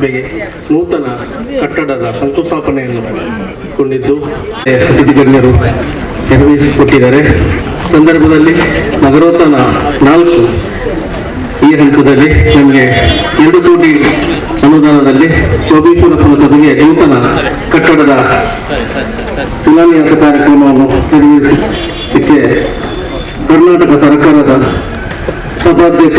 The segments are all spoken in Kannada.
ಪುರಸಭೆಗೆ ನೂತನ ಕಟ್ಟಡದ ಶಂಕುಸ್ಥಾಪನೆಯನ್ನು ಕೊಂಡಿದ್ದು ಅತಿಥಿ ಗಣ್ಯರು ನೆರವೇರಿಸಿಕೊಟ್ಟಿದ್ದಾರೆ. ಸಂದರ್ಭದಲ್ಲಿ ನಗರೋತ್ಥಾನ 4 ಈ ಹಂತದಲ್ಲಿ ನಮಗೆ 2 ಕೋಟಿ ಅನುದಾನದಲ್ಲಿ ಸೋಮೇಶ್ವರ ಪುರಸಭೆಗೆ ನೂತನ ಕಟ್ಟಡದ ಶಿಲಾನ್ಯಾಸ ಕಾರ್ಯಕ್ರಮವನ್ನು ನೆರವೇರಿಸಲಿಕ್ಕೆ ಕರ್ನಾಟಕ ಸರ್ಕಾರದ ಸಭಾಧ್ಯಕ್ಷ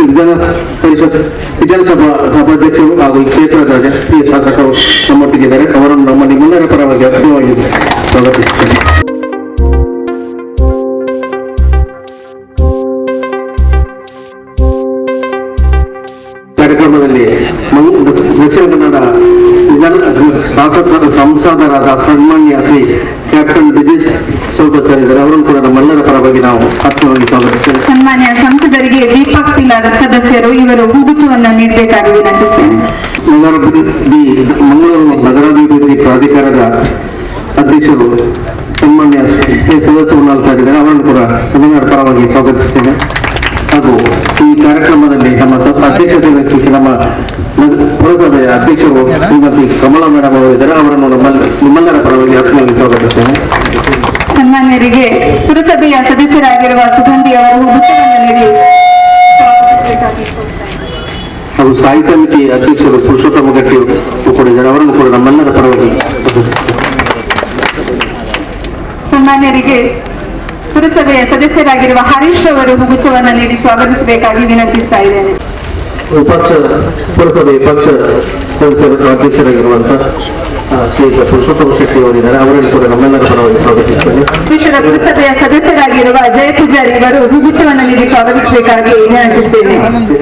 ವಿಧಾನಸಭಾ ಸಭಾಧ್ಯಕ್ಷರು ಹಾಗೂ ಕ್ಷೇತ್ರದ ಜನಪ್ರಿಯ ಶಾಸಕರು ನಮ್ಮೊಟ್ಟಿಗಿದ್ದಾರೆ. ಅವರನ್ನು ನಮ್ಮ ನಿಮ್ಮೆಲ್ಲರ ಪರವಾಗಿ ಅರ್ಥವಾಗಿ ಸ್ವಾಗತಿಸುತ್ತೇನೆ. ಕಾರ್ಯಕ್ರಮದಲ್ಲಿ ದಕ್ಷಿಣ ಕನ್ನಡ ಶಾಸಕರ ಸಂಸದರಾದ ಸನ್ಮಾನ್ಯ ಶ್ರೀ ಕ್ಯಾಪ್ಟನ್ ಬ್ರಿಜೇಶ್ ಸೌಗತ್ತರಿದ್ದಾರೆ. ಅವರನ್ನು ಕೂಡ ನಮ್ಮೆಲ್ಲರ ಪರವಾಗಿ ನಾವು ಆತ್ಮವಾಗಿ ಸ್ವಾಗತಿಸ್ತೇವೆ. ಸನ್ಮಾನ್ಯ ಸಂಸದರಿಗೆ ದೀಪಕ್ ಪಿಲಾರ್ ಸದಸ್ಯರು ಇವರು ಹೂಗುಚ್ಛವನ್ನು ನೀಡಬೇಕಾಗಿ ವಿನಂತಿಸ್ತೇನೆ. ಮಂಗಳೂರು ನಗರಾಭಿವೃದ್ಧಿ ಪ್ರಾಧಿಕಾರದ ಅಧ್ಯಕ್ಷರು ಸನ್ಮಾನ್ಯ ಸದಸ್ಯ ಇದ್ದಾರೆ. ಅವರನ್ನು ಕೂಡ ನಮ್ಮೆಲ್ಲರ ಪರವಾಗಿ ಸ್ವಾಗತಿಸ್ತೇನೆ. ಹಾಗೂ ಈ ಕಾರ್ಯಕ್ರಮದಲ್ಲಿ ನಮ್ಮ ಅಧ್ಯಕ್ಷತೆ ವಹಿಸಿ ನಮ್ಮ ಪುರಸಭೆಯ ಅಧ್ಯಕ್ಷರು ಶ್ರೀಮತಿ ಕಮಲಾ ಮೇಡಮ್ ಅವರಿದ್ದಾರೆ. ಅವರನ್ನು ನಿಮ್ಮೆಲ್ಲರ ಪರವಾಗಿ ಆತ್ಮವಾಗಿ ಸ್ವಾಗತಿಸ್ತೇನೆ. ಸನ್ಮಾನ್ಯರಿಗೆ ಪುರಸಭೆಯ ಸದಸ್ಯರಾಗಿರುವ ಸುಗಂಧಿ ಅವರು ಹೂಗುಚ್ಛವನ್ನು ನೀಡಿ ಹಾಗೂ ಸ್ಥಾಯಿ ಸಮಿತಿ ಅಧ್ಯಕ್ಷರು ಪುರುಷೋತ್ತಮ ಗಟ್ಟಿ ಕೊಟ್ಟಿದ್ದಾರೆ. ಅವರನ್ನು ಕೂಡ ನಮ್ಮೆಲ್ಲರ ಪರವಾಗಿ ಸನ್ಮಾನ್ಯರಿಗೆ ಪುರಸಭೆಯ ಸದಸ್ಯರಾಗಿರುವ ಹರೀಶ್ ಅವರು ಹೂಗುಚ್ಛವನ್ನು ನೀಡಿ ಸ್ವಾಗತಿಸಬೇಕಾಗಿ ವಿನಂತಿಸ್ತಾ ಇದ್ದೇನೆ. ಪುರಸಭೆ ಪಕ್ಷ ಅಧ್ಯಕ್ಷರಾಗಿರುವಂತಹ ಶ್ರೀಯುತ ಪುರುಷೋತ್ತಮ ಶೆಟ್ಟಿ ಅವರಿದ್ದಾರೆ. ಅವರನ್ನು ಕೂಡ ನಮ್ಮೆಲ್ಲರ ಪರವಾಗಿ ಸ್ವಾಗತಿಸುತ್ತೇನೆ. ವಿಶ್ವದ ಪುರಸಭೆಯ ಸದಸ್ಯರಾಗಿರುವ ಜಯ ಪೂಜಾರಿ ಅವರು ಹೂಗುಚ್ಛವನ್ನು ನೀಡಿ ಸ್ವಾಗತಿಸಬೇಕಾಗಿ ವಿನಂತಿಸುತ್ತೇನೆ.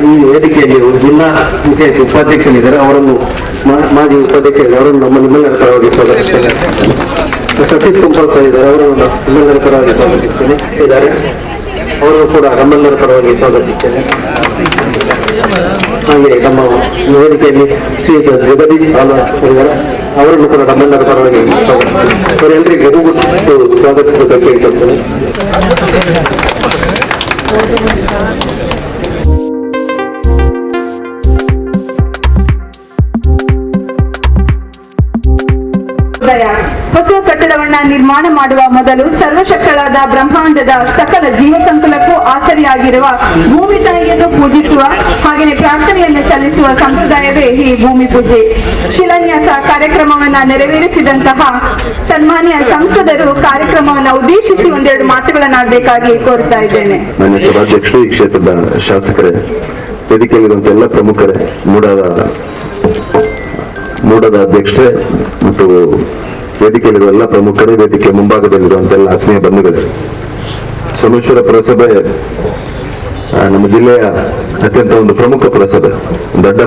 ಈ ವೇದಿಕೆಯಲ್ಲಿ ಜಿಲ್ಲಾ ಪಂಚಾಯತ್ ಉಪಾಧ್ಯಕ್ಷರಿದ್ದಾರೆ. ಅವರನ್ನು ಮಾಜಿ ಉಪಾಧ್ಯಕ್ಷರಿದ್ದಾರೆ. ಅವರನ್ನು ನಿಮ್ಮೆಲ್ಲರ ಪರವಾಗಿ ಸ್ವಾಗತಿಸುತ್ತೇನೆ. ಸತೀಶ್ ಕುಂಪಲ್ಕರ್ ಇದ್ದಾರೆ. ಅವರನ್ನು ನಮ್ಮೆಲ್ಲರ ಪರವಾಗಿ ಸ್ವಾಗತಿಸುತ್ತೇನೆ. ಇದ್ದಾರೆ ಅವರು ಕೂಡ ನಮ್ಮೆಲ್ಲರ ಪರವಾಗಿ ಸ್ವಾಗತಿಸುತ್ತೇನೆ. ಹಾಗೆ ನಮ್ಮ ವೇದಿಕೆಯಲ್ಲಿ ಶ್ರೀಯುತ ಜಗದೀಶ್ ಇದ್ದಾರೆ. ಅವರನ್ನು ಕೂಡ ನಮ್ಮೆಲ್ಲರ ಪರವಾಗಿ ಅವರೆಲ್ಲರಿಗೆ ಸ್ವಾಗತಿಸಬೇಕು ಕೇಳ್ಕೊಳ್ತೇನೆ. ಹೊಸ ಕಟ್ಟಡವನ್ನ ನಿರ್ಮಾಣ ಮಾಡುವ ಮೊದಲು ಸರ್ವಶಕ್ತಳಾದ ಬ್ರಹ್ಮಾಂಡದ ಸಕಲ ಜೀವ ಸಂಕುಲಕ್ಕೂ ಆಸರಿಯಾಗಿರುವ ಭೂಮಿ ತಾಯಿಯನ್ನು ಪೂಜಿಸುವ ಹಾಗೆಯೇ ಪ್ರಾರ್ಥನೆಯನ್ನು ಸಲ್ಲಿಸುವ ಸಂಪ್ರದಾಯವೇ ಈ ಭೂಮಿ ಪೂಜೆ. ಶಿಲಾನ್ಯಾಸ ಕಾರ್ಯಕ್ರಮವನ್ನ ನೆರವೇರಿಸಿದಂತಹ ಸನ್ಮಾನ್ಯ ಸಂಸದರು ಕಾರ್ಯಕ್ರಮವನ್ನ ಉದ್ದೇಶಿಸಿ ಒಂದೆರಡು ಮಾತುಗಳನ್ನಾಡಬೇಕಾಗಿ ಕೋರ್ತಾ ಇದ್ದೇನೆ. ಮಾನ್ಯ ಸಭಾಧ್ಯಕ್ಷರು, ಈ ಕ್ಷೇತ್ರದ ಶಾಸಕರೇ, ವೇದಿಕೆಯಲ್ಲಿರುವಂತ ಎಲ್ಲ ಪ್ರಮುಖರೇ, ಮೂಡದ ಅಧ್ಯಕ್ಷರೇ ಮತ್ತು ವೇದಿಕೆಯಲ್ಲಿರುವ ಎಲ್ಲ ಪ್ರಮುಖರೇ, ವೇದಿಕೆ ಮುಂಭಾಗದಲ್ಲಿರುವಂತ ಎಲ್ಲ ಆತ್ಮೀಯ ಬಂಧುಗಳೇ, ಸೋಮೇಶ್ವರ ಪುರಸಭೆ ನಮ್ಮ ಜಿಲ್ಲೆಯ ಅತ್ಯಂತ ಒಂದು ಪ್ರಮುಖ ಪುರಸಭೆ. ದೊಡ್ಡ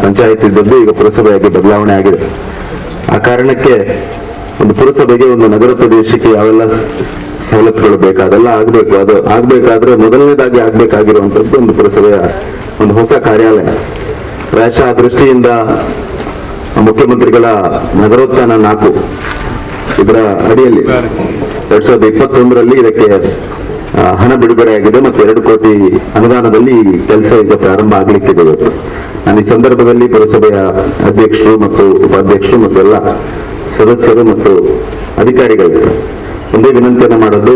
ಪಂಚಾಯತ್ ಇದ್ದದ್ದು ಈಗ ಪುರಸಭೆಯಾಗಿ ಬದಲಾವಣೆ ಆಗಿದೆ. ಆ ಕಾರಣಕ್ಕೆ ಒಂದು ಪುರಸಭೆಗೆ, ಒಂದು ನಗರ ಪ್ರದೇಶಕ್ಕೆ ಯಾವೆಲ್ಲ ಸವಲತ್ತುಗಳು ಬೇಕು ಅದೆಲ್ಲ ಆಗ್ಬೇಕು. ಅದು ಆಗ್ಬೇಕಾದ್ರೆ ಮೊದಲನೇದಾಗಿ ಆಗ್ಬೇಕಾಗಿರುವಂತದ್ದು ಒಂದು ಪುರಸಭೆಯ ಒಂದು ಹೊಸ ಕಾರ್ಯಾಲಯ. ಪ್ರಾಯಶಃ ಆ ದೃಷ್ಟಿಯಿಂದ ಮುಖ್ಯಮಂತ್ರಿಗಳ ನಗರೋತ್ಥಾನ 4 ಇದರ ಅಡಿಯಲ್ಲಿ 2021ರಲ್ಲಿ ಇದಕ್ಕೆ ಹಣ ಬಿಡುಗಡೆಯಾಗಿದೆ ಮತ್ತು 2 ಕೋಟಿ ಅನುದಾನದಲ್ಲಿ ಕೆಲಸ ಈಗ ಪ್ರಾರಂಭ ಆಗ್ಲಿಕ್ಕಿದೆ. ನಾನು ಈ ಸಂದರ್ಭದಲ್ಲಿ ಪುರಸಭೆಯ ಅಧ್ಯಕ್ಷರು ಮತ್ತು ಉಪಾಧ್ಯಕ್ಷರು ಮತ್ತು ಎಲ್ಲ ಸದಸ್ಯರು ಮತ್ತು ಅಧಿಕಾರಿಗಳಿಗೆ ಒಂದೇ ವಿನಂತಿಯನ್ನು ಮಾಡೋದು,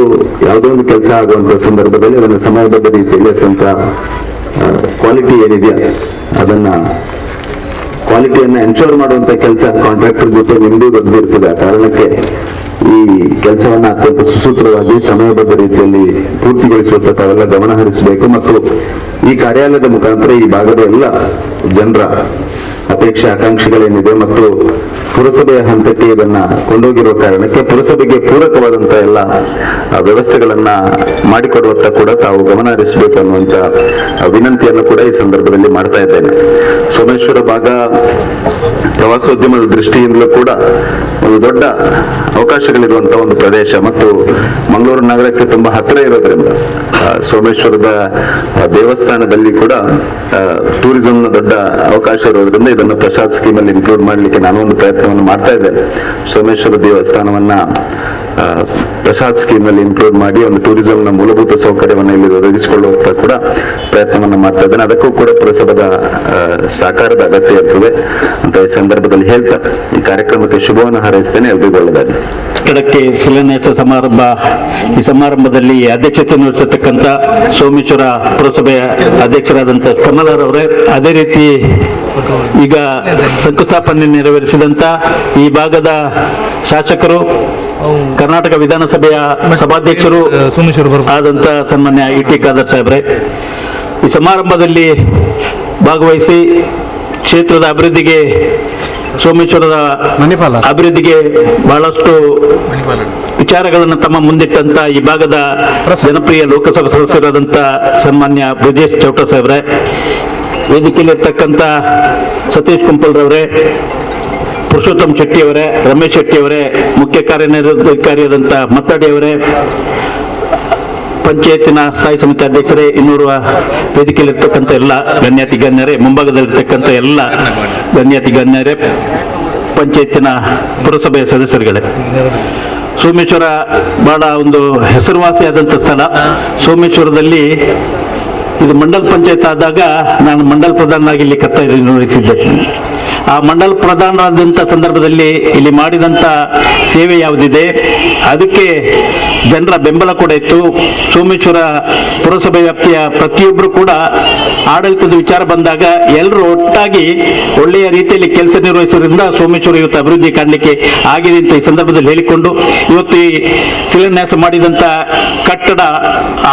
ಯಾವುದೋ ಒಂದು ಕೆಲಸ ಆಗುವಂತ ಸಂದರ್ಭದಲ್ಲಿ ಅದನ್ನು ಸಮಯಬದ್ಧ ರೀತಿಯಲ್ಲಿ ಅತ್ಯಂತ ಕ್ವಾಲಿಟಿ ಏನಿದೆಯಾ ಅದನ್ನ ಕ್ವಾಲಿಟಿಯನ್ನ ಎನ್ಶೋರ್ ಮಾಡುವಂತ ಕೆಲಸ ಕಾಂಟ್ರಾಕ್ಟರ್ ಜೊತೆ ನಿಮ್ದು ಗೊತ್ತಿರ್ತದೆ. ಆ ಕಾರಣಕ್ಕೆ ಈ ಕೆಲಸವನ್ನ ಅತ್ಯಂತ ಸುಸೂತ್ರವಾಗಿ ಸಮಯಬದ್ಧ ರೀತಿಯಲ್ಲಿ ಪೂರ್ತಿಗೊಳಿಸುವಂತ ತಾವೆಲ್ಲ ಗಮನ ಹರಿಸಬೇಕು. ಮತ್ತು ಈ ಕಾರ್ಯಾಲಯದ ಮುಖಾಂತರ ಈ ಭಾಗದ ಎಲ್ಲ ಜನರ ಅಪೇಕ್ಷೆ ಆಕಾಂಕ್ಷೆಗಳೇನಿದೆ ಮತ್ತು ಪುರಸಭೆಯ ಹಂತಕ್ಕೆ ಇದನ್ನ ಕೊಂಡೋಗಿರುವ ಕಾರಣಕ್ಕೆ ಪುರಸಭೆಗೆ ಪೂರಕವಾದಂತ ಎಲ್ಲ ವ್ಯವಸ್ಥೆಗಳನ್ನ ಮಾಡಿಕೊಡುವತ್ತ ಕೂಡ ತಾವು ಗಮನ ಹರಿಸಬೇಕು ಅನ್ನುವಂತ ವಿನಂತಿಯನ್ನು ಕೂಡ ಈ ಸಂದರ್ಭದಲ್ಲಿ ಮಾಡ್ತಾ ಇದ್ದೇನೆ. ಸೋಮೇಶ್ವರ ಭಾಗ ಪ್ರವಾಸೋದ್ಯಮದ ದೃಷ್ಟಿಯಿಂದಲೂ ಕೂಡ ಒಂದು ದೊಡ್ಡ ಅವಕಾಶಗಳಿರುವಂತಹ ಒಂದು ಪ್ರದೇಶ ಮತ್ತು ಮಂಗಳೂರು ನಗರಕ್ಕೆ ತುಂಬಾ ಹತ್ತಿರ ಇರೋದ್ರಿಂದ ಸೋಮೇಶ್ವರದ ದೇವಸ್ಥಾನದಲ್ಲಿ ಕೂಡ ಟೂರಿಸಂನ ದೊಡ್ಡ ಅವಕಾಶ ಇರೋದ್ರಿಂದ ಇದನ್ನು ಪ್ರಸಾದ್ ಸ್ಕೀಮ್ ಅಲ್ಲಿ ಇನ್ಕ್ಲೂಡ್ ಮಾಡಲಿಕ್ಕೆ ನಾನು ಒಂದು ಪ್ರಯತ್ನವನ್ನು ಮಾಡ್ತಾ ಇದ್ದೇನೆ. ಸೋಮೇಶ್ವರ ದೇವಸ್ಥಾನವನ್ನ ಪ್ರಸಾದ್ ಸ್ಕೀಮ್ ಅಲ್ಲಿ ಇನ್ಕ್ಲೂಡ್ ಮಾಡಿ ಒಂದು ಟೂರಿಸಂನ ಮೂಲಭೂತ ಸೌಕರ್ಯವನ್ನು ಇಲ್ಲಿ ಒದಗಿಸಿಕೊಳ್ಳುವಂತ ಕೂಡ ಪ್ರಯತ್ನವನ್ನ ಮಾಡ್ತಾ ಇದ್ದೇನೆ. ಅದಕ್ಕೂ ಕೂಡ ಪುರಸಭೆದ ಸಹಕಾರದ ಅಗತ್ಯ ಇರ್ತದೆ ಅಂತ ಈ ಸಂದರ್ಭದಲ್ಲಿ ಹೇಳ್ತಾ ಈ ಕಾರ್ಯಕ್ರಮಕ್ಕೆ ಶುಭವನ್ನು ಹಾರೈಸ್ತೇನೆ. ಎಲ್ರಿಗೂ ಒಳ್ಳೆಯದಾಗಲಿ. ಕಟ್ಟಡಕ್ಕೆ ಶಿಲಾನ್ಯಾಸ ಸಮಾರಂಭ. ಈ ಸಮಾರಂಭದಲ್ಲಿ ಅಧ್ಯಕ್ಷತೆಯನ್ನು ವಹಿಸತಕ್ಕಂಥ ಸೋಮೇಶ್ವರ ಪುರಸಭೆಯ ಅಧ್ಯಕ್ಷರಾದಂಥ ಕಮಲಾರವರೇ, ಅದೇ ರೀತಿ ಈಗ ಶಂಕುಸ್ಥಾಪನೆ ನೆರವೇರಿಸಿದಂತ ಈ ಭಾಗದ ಶಾಸಕರು, ಕರ್ನಾಟಕ ವಿಧಾನಸಭೆಯ ಸಭಾಧ್ಯಕ್ಷರು ಆದಂತ ಸನ್ಮಾನ್ಯ ಇ.ಟಿ. ಖಾದರ್ ಸಾಹೇಬ್ರೆ, ಈ ಸಮಾರಂಭದಲ್ಲಿ ಭಾಗವಹಿಸಿ ಕ್ಷೇತ್ರದ ಅಭಿವೃದ್ಧಿಗೆ, ಸೋಮೇಶ್ವರದ ಅಭಿವೃದ್ಧಿಗೆ ಬಹಳಷ್ಟು ವಿಚಾರಗಳನ್ನು ತಮ್ಮ ಮುಂದಿಟ್ಟಂತ ಈ ಭಾಗದ ಜನಪ್ರಿಯ ಲೋಕಸಭಾ ಸದಸ್ಯರಾದಂಥ ಸನ್ಮಾನ್ಯ ಬ್ರಿಜೇಶ್ ಚೌಟ ಸಾಹೇಬ್ರೆ, ವೇದಿಕೆಯಲ್ಲಿರ್ತಕ್ಕಂಥ ಸತೀಶ್ ಕುಂಪಲ್ರವರೇ, ಪುರುಷೋತ್ತಮ್ ಶೆಟ್ಟಿ ಅವರೇ, ರಮೇಶ್ ಶೆಟ್ಟಿ ಅವರೇ, ಮುಖ್ಯ ಕಾರ್ಯನಿರ್ವಹಣಾಧಿಕಾರಿಯಾದಂಥ ಮತ್ತಡಿ ಅವರೇ, ಪಂಚಾಯತಿನ ಸ್ಥಾಯಿ ಸಮಿತಿ ಅಧ್ಯಕ್ಷರೇ, ಇನ್ನೂರು ವೇದಿಕೆಯಲ್ಲಿರ್ತಕ್ಕಂಥ ಎಲ್ಲ ಗಣ್ಯಾತಿ ಗಣ್ಯರೇ, ಮುಂಭಾಗದಲ್ಲಿರ್ತಕ್ಕಂಥ ಎಲ್ಲ ಗಣ್ಯಾತಿ ಗಣ್ಯರೇ, ಪಂಚಾಯತಿನ ಪುರಸಭೆಯ ಸದಸ್ಯರುಗಳೇ, ಸೋಮೇಶ್ವರ ಬಹಳ ಒಂದು ಹೆಸರುವಾಸಿಯಾದಂಥ ಸ್ಥಳ. ಸೋಮೇಶ್ವರದಲ್ಲಿ ಇದು ಮಂಡಲ ಪಂಚಾಯತ್ ಆದಾಗ ನಾನು ಮಂಡಲ ಪ್ರಧಾನರಾಗಿ ಇಲ್ಲಿ ಕರ್ತವ್ಯ ನಿರ್ವಹಿಸಿದ್ದೆ. ಆ ಮಂಡಲ ಪ್ರಧಾನರಾದಂಥ ಸಂದರ್ಭದಲ್ಲಿ ಇಲ್ಲಿ ಮಾಡಿದಂಥ ಸೇವೆ ಯಾವುದಿದೆ ಅದಕ್ಕೆ ಜನರ ಬೆಂಬಲ ಕೂಡ ಇತ್ತು. ಸೋಮೇಶ್ವರ ಪುರಸಭೆ ವ್ಯಾಪ್ತಿಯ ಪ್ರತಿಯೊಬ್ಬರು ಕೂಡ ಆಡಳಿತದ ವಿಚಾರ ಬಂದಾಗ ಎಲ್ಲರೂ ಒಟ್ಟಾಗಿ ಒಳ್ಳೆಯ ರೀತಿಯಲ್ಲಿ ಕೆಲಸ ನಿರ್ವಹಿಸೋದ್ರಿಂದ ಸೋಮೇಶ್ವರ ಇವತ್ತು ಅಭಿವೃದ್ಧಿ ಕಾಣಲಿಕ್ಕೆ ಆಗಿದೆ ಅಂತ ಈ ಸಂದರ್ಭದಲ್ಲಿ ಹೇಳಿಕೊಂಡು, ಇವತ್ತು ಈ ಶಿಲಾನ್ಯಾಸ ಮಾಡಿದಂಥ ಕಟ್ಟಡ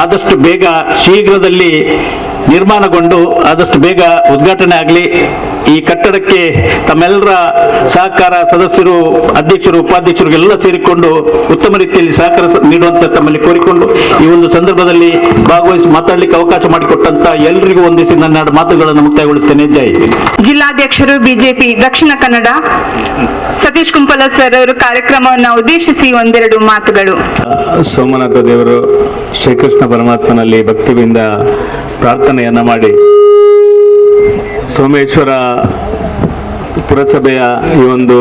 ಆದಷ್ಟು ಬೇಗ ಶೀಘ್ರದಲ್ಲಿ ನಿರ್ಮಾಣಗೊಂಡು ಆದಷ್ಟು ಬೇಗ ಉದ್ಘಾಟನೆ ಆಗಲಿ. ಈ ಕಟ್ಟಡಕ್ಕೆ ತಮ್ಮೆಲ್ಲರ ಸಹಕಾರ, ಸದಸ್ಯರು, ಅಧ್ಯಕ್ಷರು, ಉಪಾಧ್ಯಕ್ಷರಿಗೆಲ್ಲ ಸೇರಿಕೊಂಡು ಉತ್ತಮ ರೀತಿಯಲ್ಲಿ ಸಹಕಾರ ನೀಡುವಂತ ತಮ್ಮಲ್ಲಿ ಕೋರಿಕೊಂಡು ಈ ಒಂದು ಸಂದರ್ಭದಲ್ಲಿ ಭಾಗವಹಿಸಿ ಮಾತಾಡಲಿಕ್ಕೆ ಅವಕಾಶ ಮಾಡಿಕೊಟ್ಟಂತ ಎಲ್ಲರಿಗೂ ವಂದಿಸಿ ನನ್ನ ಮಾತುಗಳನ್ನು ಮುಕ್ತಾಯಗೊಳಿಸ್ತೇನೆ. ಜೈ. ಜಿಲ್ಲಾಧ್ಯಕ್ಷರು ಬಿಜೆಪಿ ದಕ್ಷಿಣ ಕನ್ನಡ ಸತೀಶ್ ಕುಂಪಲ ಸರ್ ಅವರು ಕಾರ್ಯಕ್ರಮವನ್ನು ಉದ್ದೇಶಿಸಿ ಒಂದೆರಡು ಮಾತುಗಳು. ಸೋಮನಾಥ ದೇವರು ಶ್ರೀಕೃಷ್ಣ ಪರಮಾತ್ಮನಲ್ಲಿ ಭಕ್ತಿಯಿಂದ ಪ್ರಾರ್ಥನೆಯನ್ನ ಮಾಡಿ ಸೋಮೇಶ್ವರ ಪುರಸಭೆಯ ಈ ಒಂದು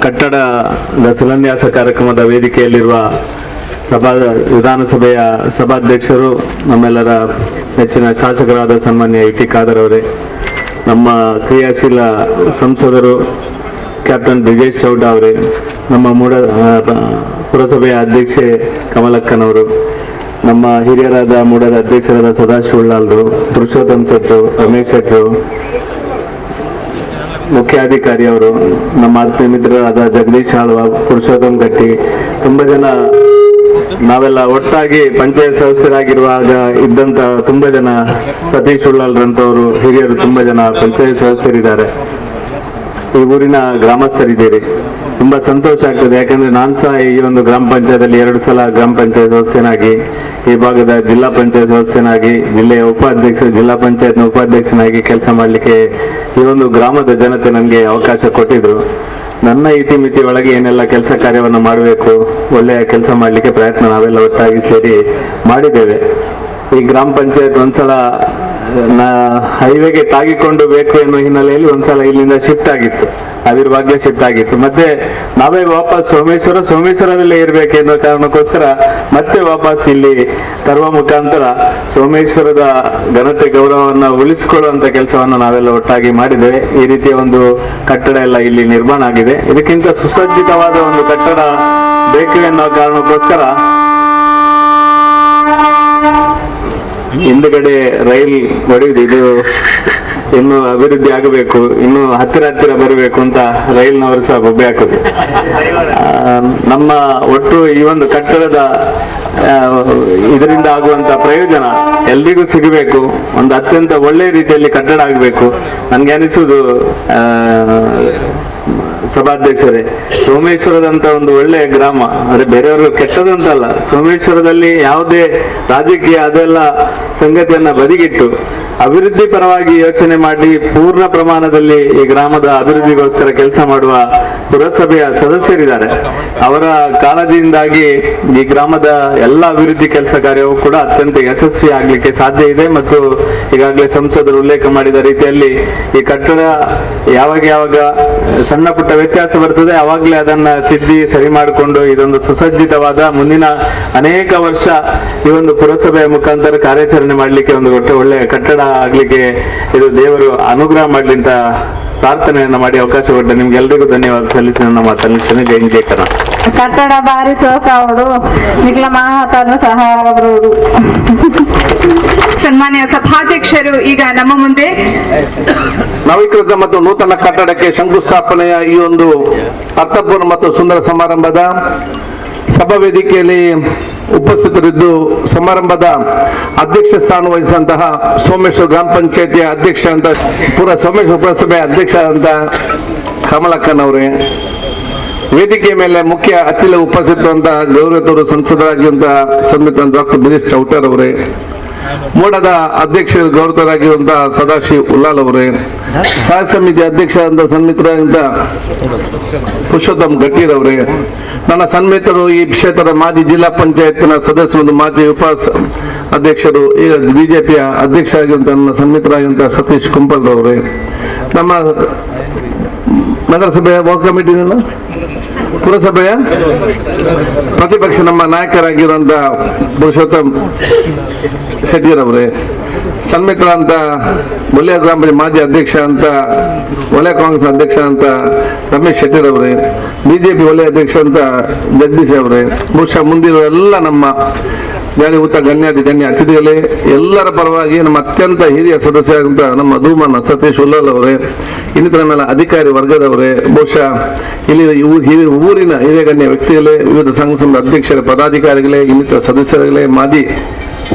ಕಟ್ಟಡದ ಶಿಲಾನ್ಯಾಸ ಕಾರ್ಯಕ್ರಮದ ವೇದಿಕೆಯಲ್ಲಿರುವ ವಿಧಾನಸಭೆಯ ಸಭಾಧ್ಯಕ್ಷರು, ನಮ್ಮೆಲ್ಲರ ನೆಚ್ಚಿನ ಶಾಸಕರಾದ ಸನ್ಮಾನ್ಯ ಇ.ಟಿ. ಖಾದರ್ ಅವರೇ, ನಮ್ಮ ಕ್ರಿಯಾಶೀಲ ಸಂಸದರು ಕ್ಯಾಪ್ಟನ್ ಬ್ರಿಜೇಶ್ ಚೌಟ ಅವರೇ, ನಮ್ಮ ಪುರಸಭೆಯ ಅಧ್ಯಕ್ಷೆ ಕಮಲಕ್ಕನವರು, ನಮ್ಮ ಹಿರಿಯರಾದ ಮೂಡದ ಅಧ್ಯಕ್ಷರಾದ ಸದಾಶಿವ ಉಳ್ಳಾಲ್ರು, ಪುರುಷೋತ್ತಮ್ ಶೆಟ್ಟರು, ರಮೇಶ್ ಶೆಟ್ಟರು, ಮುಖ್ಯಾಧಿಕಾರಿ ಅವರು, ನಮ್ಮ ಆತ್ಮೀಯ ಮಿತ್ರರಾದ ಜಗದೀಶ್ ಆಳ್ವ, ಪುರುಷೋತ್ತಮ್ ಗಟ್ಟಿ, ತುಂಬಾ ಜನ ನಾವೆಲ್ಲ ಒಟ್ಟಾಗಿ ಪಂಚಾಯತ್ ಸದಸ್ಯರಾಗಿರುವಾಗ ಇದ್ದಂತ ತುಂಬಾ ಜನ, ಸತೀಶ್ ಉಳ್ಳಾಲ್ರಂತವರು ಹಿರಿಯರು ತುಂಬಾ ಜನ ಪಂಚಾಯತ್ ಸದಸ್ಯರಿದ್ದಾರೆ. ಈ ಊರಿನ ಗ್ರಾಮಸ್ಥರಿದ್ದೀರಿ. ತುಂಬಾ ಸಂತೋಷ ಆಗ್ತದೆ. ಯಾಕಂದ್ರೆ ನಾನು ಸಹ ಈ ಒಂದು ಗ್ರಾಮ ಪಂಚಾಯತ್ 2 ಸಲ ಗ್ರಾಮ ಪಂಚಾಯತ್ ಸದಸ್ಯನಾಗಿ, ಈ ಭಾಗದ ಜಿಲ್ಲಾ ಪಂಚಾಯತ್ ಸದಸ್ಯನಾಗಿ, ಜಿಲ್ಲೆಯ ಜಿಲ್ಲಾ ಪಂಚಾಯತ್ನ ಉಪಾಧ್ಯಕ್ಷನಾಗಿ ಕೆಲಸ ಮಾಡಲಿಕ್ಕೆ ಈ ಒಂದು ಗ್ರಾಮದ ಜನತೆ ನನಗೆ ಅವಕಾಶ ಕೊಟ್ಟಿದ್ರು. ನನ್ನ ಇತಿಮಿತಿ ಒಳಗೆ ಏನೆಲ್ಲ ಕೆಲಸ ಕಾರ್ಯವನ್ನು ಮಾಡಬೇಕು, ಒಳ್ಳೆಯ ಕೆಲಸ ಮಾಡಲಿಕ್ಕೆ ಪ್ರಯತ್ನ ನಾವೆಲ್ಲ ಒಟ್ಟಾಗಿ ಸೇರಿ ಮಾಡಿದ್ದೇವೆ. ಈ ಗ್ರಾಮ ಪಂಚಾಯತ್ ಒಂದ್ಸಲ ಹೈವೇಗೆ ತಾಗಿಕೊಂಡು ಬೇಕು ಎನ್ನುವ ಹಿನ್ನೆಲೆಯಲ್ಲಿ ಒಂದ್ಸಲ ಇಲ್ಲಿಂದ ಶಿಫ್ಟ್ ಆಗಿತ್ತು, ಅವಿರ್ವಾಗ್ಲೇ ಶಿಫ್ಟ್ ಆಗಿತ್ತು. ಮತ್ತೆ ನಾವೇ ವಾಪಸ್ ಸೋಮೇಶ್ವರದಲ್ಲೇ ಇರ್ಬೇಕು ಎನ್ನುವ ಕಾರಣಕ್ಕೋಸ್ಕರ ಮತ್ತೆ ವಾಪಸ್ ಇಲ್ಲಿ ತರುವ ಮುಖಾಂತರ ಸೋಮೇಶ್ವರದ ಘನತೆ ಗೌರವವನ್ನು ಉಳಿಸಿಕೊಳ್ಳುವಂತ ಕೆಲಸವನ್ನು ನಾವೆಲ್ಲ ಒಟ್ಟಾಗಿ ಮಾಡಿದ್ದೇವೆ. ಈ ರೀತಿಯ ಒಂದು ಕಟ್ಟಡ ಎಲ್ಲ ಇಲ್ಲಿ ನಿರ್ಮಾಣ ಆಗಿದೆ. ಇದಕ್ಕಿಂತ ಸುಸಜ್ಜಿತವಾದ ಒಂದು ಕಟ್ಟಡ ಬೇಕು ಎನ್ನುವ ಕಾರಣಕ್ಕೋಸ್ಕರ ಹಿಂದುಗಡೆ ರೈಲ್ ಹೊಡೆಯುವುದು, ಇದು ಇನ್ನು ಅಭಿವೃದ್ಧಿ ಆಗಬೇಕು, ಇನ್ನು ಹತ್ತಿರ ಬರಬೇಕು ಅಂತ ರೈಲ್ನವರು ಸಹ ಬೊಬ್ಬೆ ಹಾಕುದು. ನಮ್ಮ ಒಟ್ಟು ಈ ಒಂದು ಕಟ್ಟಡದ ಇದರಿಂದ ಆಗುವಂತ ಪ್ರಯೋಜನ ಎಲ್ರಿಗೂ ಸಿಗಬೇಕು. ಒಂದು ಅತ್ಯಂತ ಒಳ್ಳೆಯ ರೀತಿಯಲ್ಲಿ ಕಟ್ಟಡ ಆಗಬೇಕು. ನನ್ಗೆ ಅನಿಸುವುದು ಸಭಾಧ್ಯಕ್ಷರೇ, ಸೋಮೇಶ್ವರದಂತ ಒಂದು ಒಳ್ಳೆಯ ಗ್ರಾಮ, ಅಂದ್ರೆ ಬೇರೆಯವರು ಕೆಟ್ಟದಂತಲ್ಲ, ಸೋಮೇಶ್ವರದಲ್ಲಿ ಯಾವುದೇ ರಾಜಕೀಯ ಅದೆಲ್ಲ ಸಂಗತಿಯನ್ನ ಬದಿಗಿಟ್ಟು ಅಭಿವೃದ್ಧಿ ಪರವಾಗಿ ಯೋಚನೆ ಮಾಡಿ ಪೂರ್ಣ ಪ್ರಮಾಣದಲ್ಲಿ ಈ ಗ್ರಾಮದ ಅಭಿವೃದ್ಧಿಗೋಸ್ಕರ ಕೆಲಸ ಮಾಡುವ ಪುರಸಭೆಯ ಸದಸ್ಯರಿದ್ದಾರೆ. ಅವರ ಕಾಳಜಿಯಿಂದಾಗಿ ಈ ಗ್ರಾಮದ ಎಲ್ಲ ಅಭಿವೃದ್ಧಿ ಕೆಲಸ ಕಾರ್ಯವೂ ಕೂಡ ಅತ್ಯಂತ ಯಶಸ್ವಿ ಆಗ್ಲಿಕ್ಕೆ ಸಾಧ್ಯ ಇದೆ. ಮತ್ತು ಈಗಾಗಲೇ ಸಂಸದರು ಉಲ್ಲೇಖ ಮಾಡಿದ ರೀತಿಯಲ್ಲಿ ಈ ಕಟ್ಟಡ ಯಾವಾಗ ಸಣ್ಣ ಪುಟ್ಟ ವ್ಯತ್ಯಾಸ ಬರ್ತದೆ, ಅವಾಗಲೇ ಅದನ್ನ ತಿದ್ದಿ ಸರಿ ಮಾಡಿಕೊಂಡು ಇದೊಂದು ಸುಸಜ್ಜಿತವಾದ ಮುಂದಿನ ಅನೇಕ ವರ್ಷ ಈ ಒಂದು ಪುರಸಭೆಯ ಮುಖಾಂತರ ಕಾರ್ಯಾಚರಣೆ ಮಾಡಲಿಕ್ಕೆ ಒಂದು ಒಳ್ಳೆ ಕಟ್ಟಡ ಆಗ್ಲಿಕ್ಕೆ ಇದು ದೇವರು ಅನುಗ್ರಹ ಮಾಡ್ಲಿ ಅಂತ ಪ್ರಾರ್ಥನೆಯನ್ನ ಮಾಡಿ ಅವಕಾಶ ಕೊಟ್ಟ ನಿಮ್ಗೆಲ್ರಿಗೂ ಧನ್ಯವಾದ ಸಲ್ಲಿಸಿ ನನ್ನ ಮಾತಲ್ಲಿಸ್ತೇನೆ. ಜೈ ಹಿಂದ್, ಜೈ ಕರ್ನಾಟಕ. ಕಟ್ಟಡ ಬಾರಿ ಸೋಕಾವಡು ನಿಗ್ಲ ಮಾತಾನು ಸಹಾಯ ಬರುವುದು. ಸನ್ಮಾನ್ಯ ಸಭಾಧ್ಯಕ್ಷರು ಈಗ ನಮ್ಮ ಮುಂದೆ ನವೀಕೃತ ಮತ್ತು ನೂತನ ಕಟ್ಟಡಕ್ಕೆ ಶಂಕುಸ್ಥಾಪನೆಯ ಈ ಒಂದು ಅರ್ಥಪೂರ್ಣ ಮತ್ತು ಸುಂದರ ಸಮಾರಂಭದ ಸಭಾ ವೇದಿಕೆಯಲ್ಲಿ ಉಪಸ್ಥಿತರಿದ್ದು ಸಮಾರಂಭದ ಅಧ್ಯಕ್ಷ ಸ್ಥಾನ ವಹಿಸಿದಂತಹ ಸೋಮೇಶ್ವರ ಗ್ರಾಮ ಪಂಚಾಯತಿಯ ಅಧ್ಯಕ್ಷ ಅಂತ ಸೋಮೇಶ್ವರ ಪುರಸಭೆ ಅಧ್ಯಕ್ಷ ಅಂತ ಕಮಲಕ್ಕನವರೇ, ವೇದಿಕೆಯ ಮೇಲೆ ಮುಖ್ಯ ಅತಿಥಿ ಉಪಸ್ಥಿತರಂತಹ ಗೌರವತರು ಸಂಸದರಾಗಿರುವಂತಹ ಸನ್ಮಿತ ಡಾಕ್ಟರ್ ದಿನೇಶ್ ಚೌಟರ್ ಅವರೇ, ಮೋಡದ ಅಧ್ಯಕ್ಷ ಗೌರವರಾಗಿರುವಂತಹ ಸದಾಶಿವ್ ಉಲ್ಲಾಲ್ ಅವರೇ, ಸಹಾಯ ಸಮಿತಿ ಅಧ್ಯಕ್ಷ ಅಂತ ಸನ್ಮಿತರಾಗಿರುವಂತಹ ಪುರುಷೋತ್ತಮ್ ಗಟ್ಟೀರ್ ಅವರೇ, ನನ್ನ ಸನ್ಮಿತರು ಈ ಕ್ಷೇತ್ರದ ಮಾಜಿ ಜಿಲ್ಲಾ ಪಂಚಾಯತ್ನ ಸದಸ್ಯರು, ಮಾಜಿ ಉಪ ಅಧ್ಯಕ್ಷರು, ಈಗ ಬಿಜೆಪಿಯ ಅಧ್ಯಕ್ಷ ಆಗಿರುವಂತಹ ನನ್ನ ಸನ್ಮಿತರಾಗಿರುವಂತಹ ಸತೀಶ್ ಕುಂಪಲ್ ಅವರೇ, ನಮ್ಮ ನಗರಸಭೆಯ ವರ್ಕ್ ಕಮಿಟಿನ ಪುರಸಭೆಯ ಪ್ರತಿಪಕ್ಷ ನಮ್ಮ ನಾಯಕರಾಗಿರುವಂತಹ ಪುರುಷೋತ್ತಮ್ ಶೆಟ್ಟಿರವರೇ, ಸನ್ಮಿತರಂತ ವಲಯ ಗ್ರಾಮ ಪಂಚಾಯತ್ ಮಾಜಿ ಅಧ್ಯಕ್ಷ ಅಂತ ವಲಯ ಕಾಂಗ್ರೆಸ್ ಅಧ್ಯಕ್ಷ ಅಂತ ರಮೇಶ್ ಶೆಟ್ಟಿರವರೇ, ಬಿಜೆಪಿ ವಲಯ ಅಧ್ಯಕ್ಷ ಅಂತ ಜಗದೀಶ್ ಅವರೇ, ಬಹುಶಃ ಮುಂದಿರುವ ಎಲ್ಲ ನಮ್ಮ ಜಾಗೃತ ಗಣ್ಯಾತಿ ಗಣ್ಯ ಅತಿಥಿಗಳೇ, ಎಲ್ಲರ ಪರವಾಗಿ ನಮ್ಮ ಅತ್ಯಂತ ಹಿರಿಯ ಸದಸ್ಯರಾದಂತ ನಮ್ಮ ಧೂಮನ ಸತೀಶ್ ಉಲ್ಲಾಲ್ ಅವರೇ, ಇನ್ನಿತರ ಮೇಲೆ ಅಧಿಕಾರಿ ವರ್ಗದವರೇ, ಬಹುಶಃ ಇಲ್ಲಿ ಊರಿನ ಹಿರಿಯ ಗಣ್ಯ ವ್ಯಕ್ತಿಗಳೇ, ವಿವಿಧ ಸಂಘ ಸಂಘದ ಅಧ್ಯಕ್ಷರ ಪದಾಧಿಕಾರಿಗಳೇ, ಇನ್ನಿತರ ಸದಸ್ಯರುಗಳೇ, ಮಾಜಿ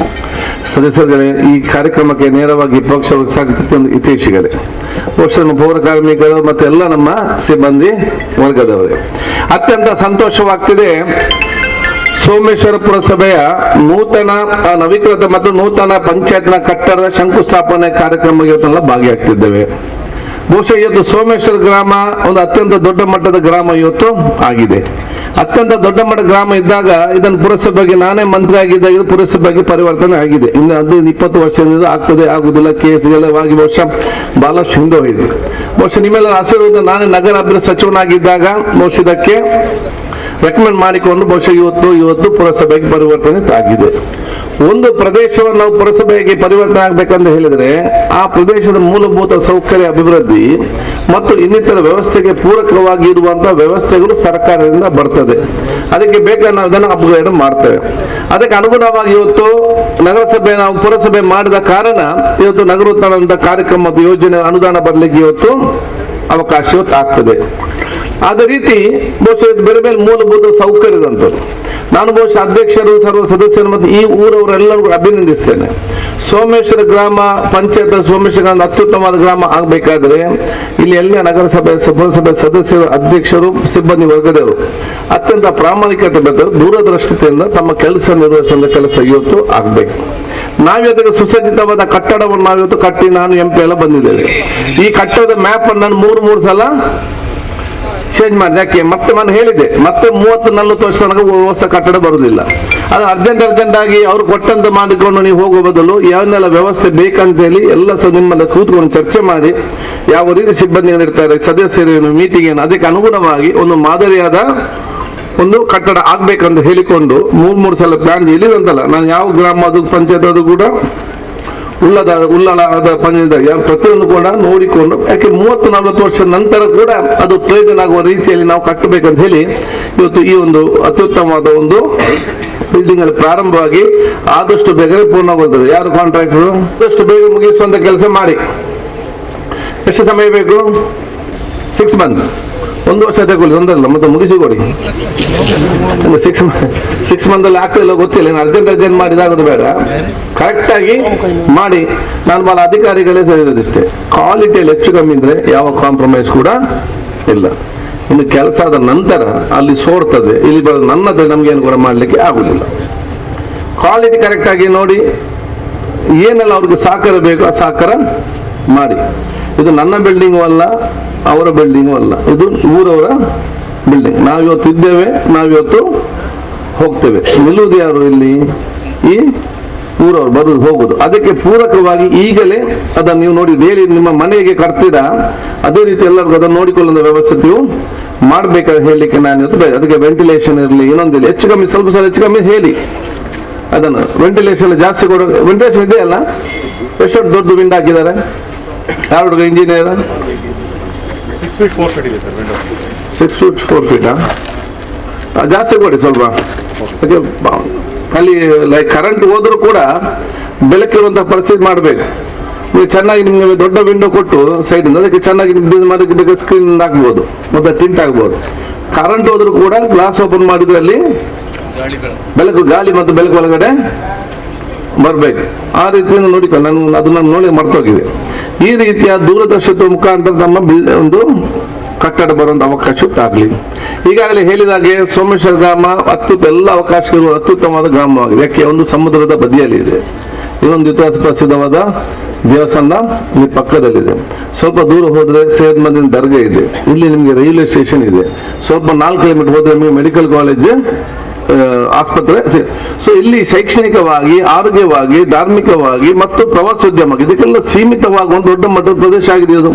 ಸದಸ್ಯರುಗಳೇ, ಈ ಕಾರ್ಯಕ್ರಮಕ್ಕೆ ನೇರವಾಗಿ ಪಕ್ಷವಾಗಿ ಸಾಗುತ್ತಿದ್ದ ಒಂದು ಹಿತೈಷಿಗಳೇ, ಬಹುಶಃ ನಮ್ಮ ಪೌರ ಕಾರ್ಮಿಕರು ಮತ್ತೆ ಎಲ್ಲ ನಮ್ಮ ಸಿಬ್ಬಂದಿ ವರ್ಗದವರೇ, ಅತ್ಯಂತ ಸಂತೋಷವಾಗ್ತಿದೆ. ಸೋಮೇಶ್ವರ ಪುರಸಭೆಯ ನೂತನ ನವೀಕೃತ ಮತ್ತು ನೂತನ ಪಂಚಾಯತ್ನ ಕಟ್ಟಡದ ಶಂಕುಸ್ಥಾಪನೆ ಕಾರ್ಯಕ್ರಮ ಇವತ್ತೆಲ್ಲ ಭಾಗಿಯಾಗ್ತಿದ್ದೇವೆ. ಬಹುಶಃ ಇವತ್ತು ಸೋಮೇಶ್ವರ ಗ್ರಾಮ ಒಂದು ಅತ್ಯಂತ ದೊಡ್ಡ ಮಟ್ಟದ ಗ್ರಾಮ ಇವತ್ತು ಆಗಿದೆ. ಅತ್ಯಂತ ದೊಡ್ಡ ಮಟ್ಟದ ಗ್ರಾಮ ಇದ್ದಾಗ ಇದನ್ನು ಪುರಸಭೆಗೆ ನಾನೇ ಮಂತ್ರಿ ಆಗಿದ್ದಾಗ ಇದು ಪುರಸಭೆಗೆ ಪರಿವರ್ತನೆ ಆಗಿದೆ. ಇನ್ನು 15-20 ವರ್ಷದಿಂದ ಆಗ್ತದೆ ಆಗುದಿಲ್ಲ ಕೇಸ್ಗಳವಾಗಿ ಬಹುಶಃ ಬಹಳಷ್ಟು ಹಿಂದೆ ಹೋಯಿತು. ಬಹುಶಃ ನಿಮ್ಮೆಲ್ಲ ಆಶೀರ್ವಾದ ನಾನೇ ನಗರ ಅಭಿವೃದ್ಧಿ ಸಚಿವನಾಗಿದ್ದಾಗ ಬಹುಶಃ ಇದಕ್ಕೆ ರೆಕಮೆಂಡ್ ಮಾಡಿಕೊಂಡು ಬಹುಶಃ ಇವತ್ತು ಪುರಸಭೆಗೆ ಪರಿವರ್ತನೆ ಆಗಿದೆ. ಒಂದು ಪ್ರದೇಶವನ್ನು ನಾವು ಪುರಸಭೆಗೆ ಪರಿವರ್ತನೆ ಆಗ್ಬೇಕಂತ ಹೇಳಿದ್ರೆ ಆ ಪ್ರದೇಶದ ಮೂಲಭೂತ ಸೌಕರ್ಯ ಅಭಿವೃದ್ಧಿ ಮತ್ತು ಇನ್ನಿತರ ವ್ಯವಸ್ಥೆಗೆ ಪೂರಕವಾಗಿ ಇರುವಂತಹ ವ್ಯವಸ್ಥೆಗಳು ಸರ್ಕಾರದಿಂದ ಬರ್ತದೆ. ಅದಕ್ಕೆ ಬೇಕಾದ ನಾವು ಇದನ್ನು ಅಪ್ಗ್ರೇಡ್ ಮಾಡ್ತೇವೆ. ಅದಕ್ಕೆ ಅನುಗುಣವಾಗಿ ಇವತ್ತು ನಗರಸಭೆ ನಾವು ಪುರಸಭೆ ಮಾಡಿದ ಕಾರಣ ಇವತ್ತು ನಗರೋತ್ಥಾನದ ಕಾರ್ಯಕ್ರಮ ಯೋಜನೆ ಅನುದಾನ ಬರಲಿಕ್ಕೆ ಇವತ್ತು ಅವಕಾಶ ಇವತ್ತು ಆಗ್ತದೆ. ಅದೇ ರೀತಿ ಬಹುಶಃ ಬೇರೆ ಬೇರೆ ಮೂಲಭೂತ ಸೌಕರ್ಯದಂತದ್ದು ನಾನು ಬಹುಶಃ ಅಧ್ಯಕ್ಷರು ಸರ್ವ ಸದಸ್ಯರು ಮತ್ತು ಈ ಊರವರೆಲ್ಲರಿಗೂ ಅಭಿನಂದಿಸ್ತೇನೆ. ಸೋಮೇಶ್ವರ ಗ್ರಾಮ ಪಂಚಾಯತ್ ಸೋಮೇಶ್ವರ ಗ್ರಾಮ ಅತ್ಯುತ್ತಮವಾದ ಗ್ರಾಮ ಆಗಬೇಕಾದ್ರೆ ಇಲ್ಲಿ ಎಲ್ಲ ನಗರಸಭೆ ಪುರಸಭೆ ಸದಸ್ಯರು ಅಧ್ಯಕ್ಷರು ಸಿಬ್ಬಂದಿ ವರ್ಗದವರು ಅತ್ಯಂತ ಪ್ರಾಮಾಣಿಕತೆ ಬೆಳೆದು ದೂರದೃಷ್ಟಿಯಿಂದ ತಮ್ಮ ಕೆಲಸ ನಿರ್ವಹಿಸುವ ಕೆಲಸ ಇವತ್ತು ಆಗಬೇಕು. ನಾವಿವತ್ತಿಗೆ ಸುಸಜ್ಜಿತವಾದ ಕಟ್ಟಡವನ್ನು ನಾವಿವತ್ತು ಕಟ್ಟಿ ನಾನು MP ಎಲ್ಲ ಬಂದಿದ್ದೇವೆ. ಈ ಕಟ್ಟಡದ ಮ್ಯಾಪ್ ಅನ್ನು ನಾನು ಮೂರು ಸಲ ಚೇಂಜ್ ಮಾಡಿ. ಯಾಕೆ ಮತ್ತೆ ನಾನು ಹೇಳಿದ್ದೆ ಮತ್ತೆ 30-40 ವರ್ಷ ತನಕ ಹೊಸ ಕಟ್ಟಡ ಬರುವುದಿಲ್ಲ. ಅದು ಅರ್ಜೆಂಟ್ ಆಗಿ ಅವ್ರು ಕೊಟ್ಟಂತ ಮಾಡಿಕೊಂಡು ನೀವು ಹೋಗುವ ಬದಲು ಯಾವನ್ನೆಲ್ಲ ವ್ಯವಸ್ಥೆ ಬೇಕಂತ ಹೇಳಿ ಎಲ್ಲ ನಿಮ್ಮನ್ನ ಕೂತ್ಕೊಂಡು ಚರ್ಚೆ ಮಾಡಿ ಯಾವ ರೀತಿ ಸಿಬ್ಬಂದಿಗಳಿರ್ತಾರೆ ಸದಸ್ಯರು ಮೀಟಿಂಗ್ ಏನು ಅದಕ್ಕೆ ಅನುಗುಣವಾಗಿ ಒಂದು ಮಾದರಿಯಾದ ಒಂದು ಕಟ್ಟಡ ಆಗ್ಬೇಕಂತ ಹೇಳಿಕೊಂಡು 3 ಸಲ ಪ್ಲಾನ್ ಇಲ್ಲಿದಂತಲ್ಲ ನಾನು ಯಾವ ಗ್ರಾಮ ಅದು ಪಂಚಾಯತ್ ಅದು ಕೂಡ ಉಳ್ಳಾಲದ ಪಂಚಾಯತ್ ಪ್ರತಿಯೊಂದು ಕೂಡ ನೋಡಿಕೊಂಡು ಯಾಕೆ 30-40 ವರ್ಷದ ನಂತರ ಕೂಡ ಅದು ಪ್ರಯೋಜನ ಆಗುವ ರೀತಿಯಲ್ಲಿ ನಾವು ಕಟ್ಟಬೇಕಂತ ಹೇಳಿ ಇವತ್ತು ಈ ಒಂದು ಅತ್ಯುತ್ತಮವಾದ ಒಂದು ಬಿಲ್ಡಿಂಗ್ ಅಲ್ಲಿ ಪ್ರಾರಂಭವಾಗಿ ಆದಷ್ಟು ಬೇಗನೆ ಪೂರ್ಣಗೊಳ್ತದೆ. ಯಾರು ಕಾಂಟ್ರಾಕ್ಟರು ಆದಷ್ಟು ಬೇಗ ಮುಗಿಸುವಂತ ಕೆಲಸ ಮಾಡಿ. ಎಷ್ಟು ಸಮಯ ಬೇಕು? 6 ಮಂತ್, 1 ವರ್ಷ ತಗೊಳ್ಳಿ, ಒಂದಲ್ಲ ಮತ್ತೆ ಮುಗಿಸಿಕೊಡಿ. 6 ಮಂತ್ ಆಗ್ತಿಲ್ಲ ಗೊತ್ತಿಲ್ಲ, ಅರ್ಜೆಂಟ್ ಮಾಡಿದಾಗೋದು ಬೇಡ, ಕರೆಕ್ಟ್ ಆಗಿ ಮಾಡಿ. ನಾನು ಬಹಳ ಅಧಿಕಾರಿಗಳೇ ಹೇಳಿರೋದಿಷ್ಟೇ, ಕ್ವಾಲಿಟಿಯಲ್ಲಿ ಹೆಚ್ಚು ಕಮ್ಮಿ ಇದ್ರೆ ಯಾವ ಕಾಂಪ್ರಮೈಸ್ ಕೂಡ ಇಲ್ಲ. ಇನ್ನು ಕೆಲಸ ಆದ ನಂತರ ಅಲ್ಲಿ ಸೋರ್ತದೆ, ಇಲ್ಲಿ ಬರೋದು ನನ್ನದೇ ನಮ್ಗೇನು ಕೂಡ ಮಾಡ್ಲಿಕ್ಕೆ ಆಗುದಿಲ್ಲ. ಕ್ವಾಲಿಟಿ ಕರೆಕ್ಟ್ ಆಗಿ ನೋಡಿ, ಏನೆಲ್ಲ ಅವ್ರಿಗೆ ಸಹಕಾರ ಬೇಕು ಆ ಸಹಕಾರ ಮಾಡಿ. ಇದು ನನ್ನ ಬಿಲ್ಡಿಂಗು ಅಲ್ಲ, ಅವರ ಬಿಲ್ಡಿಂಗು ಅಲ್ಲ, ಇದು ಊರವರ ಬಿಲ್ಡಿಂಗ್. ನಾವಿವತ್ತು ಇದ್ದೇವೆ, ನಾವಿವತ್ತು ಹೋಗ್ತೇವೆ. ನಿಲ್ಲುವುದು ಯಾರು ಇಲ್ಲಿ? ಈ ಊರವರು ಬರುದು ಹೋಗುದು. ಅದಕ್ಕೆ ಪೂರಕವಾಗಿ ಈಗಲೇ ಅದನ್ನು ನೀವು ನೋಡಿ ಡೈಲಿ ನಿಮ್ಮ ಮನೆಗೆ ಕಟ್ತೀರಾ, ಅದೇ ರೀತಿ ಎಲ್ಲರಿಗೂ ಅದನ್ನು ನೋಡಿಕೊಳ್ಳುವ ವ್ಯವಸ್ಥೆಯು ಮಾಡ್ಬೇಕಾದ್ರೆ ಹೇಳಲಿಕ್ಕೆ ನಾನು ಅದಕ್ಕೆ ವೆಂಟಿಲೇಷನ್ ಇರಲಿ, ಇನ್ನೊಂದಿಲ್ಲ, ಹೆಚ್ಚು ಕಮ್ಮಿ ಸ್ವಲ್ಪ ಸಲ ಹೆಚ್ಚು ಕಮ್ಮಿ ಹೇಳಿ ಅದನ್ನು. ವೆಂಟಿಲೇಷನ್ ಜಾಸ್ತಿ ಕೊಡೋ ವೆಂಟಿಲೇಷನ್ ಇದೆಯಲ್ಲ, ಎಷ್ಟು ದೊಡ್ಡ ವಿಂಡ್ ಹಾಕಿದ್ದಾರೆ, ಯಾರು ಇಂಜಿನಿಯರ್? 6 feet 4 feet ಇದೆ ಸರ್ ವಿಂಡೋ. 6 feet 4 feet ಜಾಸ್ತಿ ಕೊಡಿ ಸ್ವಲ್ಪ. ಅಲ್ಲಿ ಲೈಕ್ ಕರೆಂಟ್ ಹೋದ್ರೂ ಕೂಡ ಬೆಳಕಿರುವಂತಹ ಪರಿಸ್ಥಿತಿ ಮಾಡಬೇಕು. ನೀವು ಚೆನ್ನಾಗಿ ನಿಮ್ಗೆ ದೊಡ್ಡ ವಿಂಡೋ ಕೊಟ್ಟು ಸೈಡಿಂದ ಅದಕ್ಕೆ ಚೆನ್ನಾಗಿ ಅದಕ್ಕೆ ಸ್ಕ್ರೀನ್ ಹಾಕ್ಬೋದು, ಮತ್ತೆ ಟಿಂಟ್ ಆಗ್ಬೋದು. ಕರೆಂಟ್ ಹೋದ್ರೂ ಕೂಡ ಗ್ಲಾಸ್ ಓಪನ್ ಮಾಡಿದ್ರೆ ಅಲ್ಲಿ ಬೆಳಕು, ಗಾಳಿ ಮತ್ತು ಬೆಳಕು ಒಳಗಡೆ ಬರ್ಬೇಕು. ಆ ರೀತಿಯಿಂದ ನೋಡಿಕೊಂಡು ನಾನು ಅದನ್ನ ನೋಡಿ ಮರ್ತೋಗಿದೆ. ಈ ರೀತಿಯ ದೂರದರ್ಶಕದ ಮುಖಾಂತರ ನಮ್ಮ ಒಂದು ಕಟ್ಟಡ ಬರುವಂತ ಅವಕಾಶ ಆಗ್ಲಿ. ಈಗಾಗಲೇ ಹೇಳಿದಾಗೆ ಸೋಮೇಶ್ವರ ಗ್ರಾಮ ಎಲ್ಲ ಅವಕಾಶಗಳು ಅತ್ಯುತ್ತಮವಾದ ಗ್ರಾಮವಾಗಿದೆ. ಯಾಕೆ? ಒಂದು ಸಮುದ್ರದ ಬದಿಯಲ್ಲಿ ಇದೆ, ಇನ್ನೊಂದು ಇತಿಹಾಸ ಪ್ರಸಿದ್ಧವಾದ ದೇವಸ್ಥಾನ ಇಲ್ಲಿ ಪಕ್ಕದಲ್ಲಿದೆ. ಸ್ವಲ್ಪ ದೂರ ಹೋದ್ರೆ ಸೈಯದ್ ಮದೀನ್ ದರ್ಗಾ ಇದೆ, ಇಲ್ಲಿ ನಿಮಗೆ ರೈಲ್ವೆ ಸ್ಟೇಷನ್ ಇದೆ. ಸ್ವಲ್ಪ 4 ಕಿಲೋಮೀಟರ್ ಹೋದ್ರೆ ನಿಮಗೆ ಮೆಡಿಕಲ್ ಕಾಲೇಜ್, ಆಸ್ಪತ್ರೆ. ಸೊ ಇಲ್ಲಿ ಶೈಕ್ಷಣಿಕವಾಗಿ, ಆರೋಗ್ಯವಾಗಿ, ಧಾರ್ಮಿಕವಾಗಿ ಮತ್ತು ಪ್ರವಾಸೋದ್ಯಮ ಇದಕ್ಕೆಲ್ಲ ಸೀಮಿತವಾಗುವ ದೊಡ್ಡ ಮಟ್ಟದ ಪ್ರದೇಶ ಆಗಿದೆ ಇದು.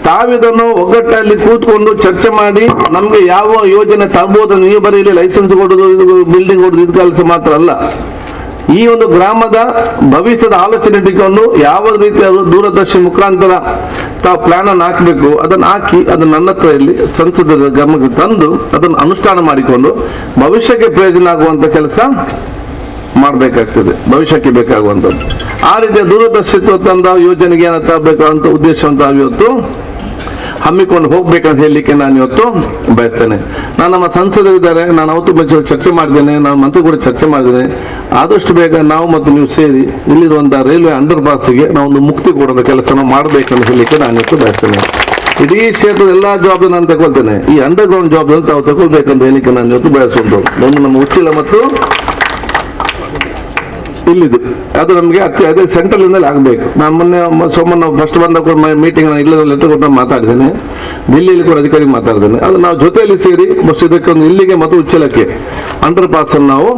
ತಾವಿದನ್ನು ಒಗ್ಗಟ್ಟಲ್ಲಿ ಕೂತ್ಕೊಂಡು ಚರ್ಚೆ ಮಾಡಿ ನಮ್ಗೆ ಯಾವ ಯೋಜನೆ ತರಬಹುದು, ನೀವು ಬರೀ ಇಲ್ಲಿ ಲೈಸೆನ್ಸ್ ಕೊಡೋದು, ಬಿಲ್ಡಿಂಗ್ ಕೊಡೋದು ಇದು ಕೆಲಸ ಮಾತ್ರ ಅಲ್ಲ. ಈ ಒಂದು ಗ್ರಾಮದ ಭವಿಷ್ಯದ ಆಲೋಚನೆ ಇಟ್ಟುಕೊಂಡು ಯಾವ ರೀತಿಯ ದೂರದರ್ಶನ ಮುಖಾಂತರ ತಾವು ಪ್ಲಾನ್ ಅನ್ನು ಹಾಕಬೇಕು, ಅದನ್ನು ಹಾಕಿ ಅದನ್ನು ನನ್ನ ಹತ್ರ ಇಲ್ಲಿ ಸಂಸದರ ಗಮನಕ್ಕೆ ತಂದು ಅದನ್ನು ಅನುಷ್ಠಾನ ಮಾಡಿಕೊಂಡು ಭವಿಷ್ಯಕ್ಕೆ ಪ್ರಯೋಜನ ಆಗುವಂತ ಕೆಲಸ ಮಾಡಬೇಕಾಗ್ತದೆ, ಭವಿಷ್ಯಕ್ಕೆ ಬೇಕಾಗುವಂಥದ್ದು. ಆ ರೀತಿಯ ದೂರದರ್ಶಿತ್ವ ತಂದ ಯೋಜನೆಗೆ ಏನ ತರಬೇಕಾದಂತ ಉದ್ದೇಶ ಅಂತ ಇವತ್ತು ಹಮ್ಮಿಕೊಂಡು ಹೋಗ್ಬೇಕಂತ ಹೇಳಲಿಕ್ಕೆ ನಾನು ಇವತ್ತು ಬಯಸ್ತೇನೆ. ನಾನು ನಮ್ಮ ಸಂಸದರಿದ್ದಾರೆ, ನಾನು ಅವತ್ತು ಚರ್ಚೆ ಮಾಡಿದ್ದೇನೆ, ನಾನು ಮಂತ್ರಿ ಕೂಡ ಚರ್ಚೆ ಮಾಡಿದ್ದೇನೆ. ಆದಷ್ಟು ಬೇಗ ನಾವು ಮತ್ತು ನೀವು ಸೇರಿ ಇಲ್ಲಿರುವಂತಹ ರೈಲ್ವೆ ಅಂಡರ್ ಪಾಸ್ಗೆ ನಾವೊಂದು ಮುಕ್ತಿ ಕೊಡೋದ ಕೆಲಸ ಮಾಡಬೇಕಂತ ಹೇಳಲಿಕ್ಕೆ ನಾನು ಇವತ್ತು ಬಯಸ್ತೇನೆ. ಇಡೀ ಕ್ಷೇತ್ರದ ಎಲ್ಲಾ ಜವಾಬ್ದಾರಿ ನಾನು ತಗೊಳ್ತೇನೆ, ಈ ಅಂಡರ್ ಗ್ರೌಂಡ್ ಜವಾಬ್ದಾರಿ ತಾವು ತಗೊಳ್ಬೇಕಂತ ಹೇಳಲಿಕ್ಕೆ ನಾನು ಇವತ್ತು ಬಯಸುವುದು. ನಮ್ಮ ಉಚ್ಚಿಲ ಮತ್ತು ಇಲ್ಲಿದು ಅದು ನಮಗೆ ಅದೇ ಸೆಂಟ್ರಲ್ ಇಂದಲೇ ಆಗಬೇಕು. ನಾನು ಮೊನ್ನೆ ಸೋಮಣ್ಣ ಫಸ್ಟ್ ಬಂದ ಮೀಟಿಂಗ್ ಇಲ್ಲದ ಲೆಟರ್ ಕೊಟ್ಟು ಮಾತಾಡಿದ್ದೇನೆ, ದಿಲ್ಲಿಯಲ್ಲಿ ಕೂಡ ಅಧಿಕಾರಿ ಮಾತಾಡಿದ್ದೇನೆ. ಅದು ನಾವು ಜೊತೆಯಲ್ಲಿ ಸೇರಿ ಇದಕ್ಕೊಂದು ಇಲ್ಲಿಗೆ ಮತ್ತು ಉಚ್ಚಲಕ್ಕೆ ಅಂಡರ್ ಪಾಸ್ ಅನ್ನು ನಾವು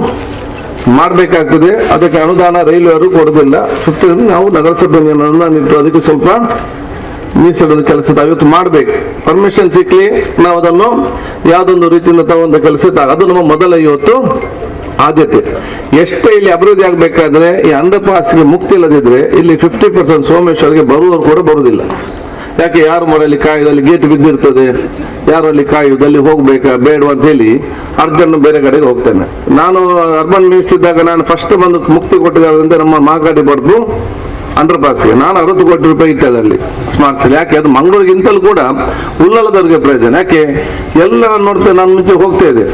ಮಾಡಬೇಕಾಗ್ತದೆ. ಅದಕ್ಕೆ ಅನುದಾನ ರೈಲ್ವೆ ಅವರು ಕೊಡೋದಿಲ್ಲ, 50 ನಾವು ನಗರಸಭೆ ಅನುದಾನ ಇಟ್ಟು ಅದಕ್ಕೆ ಸ್ವಲ್ಪ ಮೀಸಲಿಡೋದು ಕೆಲಸ ಇವತ್ತು ಮಾಡಬೇಕು. ಪರ್ಮಿಷನ್ ಸಿಕ್ಲಿ ನಾವು ಅದನ್ನು ಯಾವುದೊಂದು ರೀತಿಯಿಂದ ತಗೊಂಡ ಕೆಲಸ ಅದು ನಮ್ಮ ಮೊದಲ ಇವತ್ತು ಆದ್ಯತೆ. ಎಷ್ಟೇ ಇಲ್ಲಿ ಅಭಿವೃದ್ಧಿ ಆಗ್ಬೇಕಾದ್ರೆ ಈ ಅಂಡರ್ ಪಾಸ್ಗೆ ಮುಕ್ತಿ ಇಲ್ಲದಿದ್ರೆ ಇಲ್ಲಿ 50% ಸೋಮೇಶ್ವರ್ಗೆ ಬರುವವರು ಕೂಡ ಬರುವುದಿಲ್ಲ. ಯಾಕೆ? ಯಾರು ಮರಲ್ಲಿ ಕಾಯುದಲ್ಲಿ ಗೇಟ್ ಬಿದ್ದಿರ್ತದೆ, ಯಾರಲ್ಲಿ ಕಾಯುವುದಲ್ಲಿ ಹೋಗ್ಬೇಕಾ ಬೇಡವಾ ಅಂತ ಹೇಳಿ ಅರ್ಜೆಂಟ್ ಬೇರೆ ಕಡೆಗೆ ಹೋಗ್ತೇನೆ. ನಾನು ಅರ್ಬನ್ ಮಿನಿಸ್ಟರ್ ಇದ್ದಾಗ ನಾನು ಫಸ್ಟ್ ಬಂದು ಮುಕ್ತಿ ಕೊಟ್ಟಿದ್ದರಿಂದ ನಮ್ಮ ಮಾಗಾಡಿ ಬರ್ದು ಅಂಡರ್ ಪಾಸ್ಗೆ ನಾನು 60 ಕೋಟಿ ರೂಪಾಯಿ ಇಟ್ಟದಲ್ಲಿ ಸ್ಮಾರ್ಟ್ ಸಿಟಿ. ಯಾಕೆ? ಅದು ಮಂಗಳೂರಿಗಿಂತಲೂ ಕೂಡ ಉಳ್ಳಾಲದವರಿಗೆ ಪ್ರಯೋಜನ. ಯಾಕೆ? ಎಲ್ಲ ನೋಡ್ತೇನೆ, ನಾನು ಮುಂಚೆ ಹೋಗ್ತಾ ಇದೆ,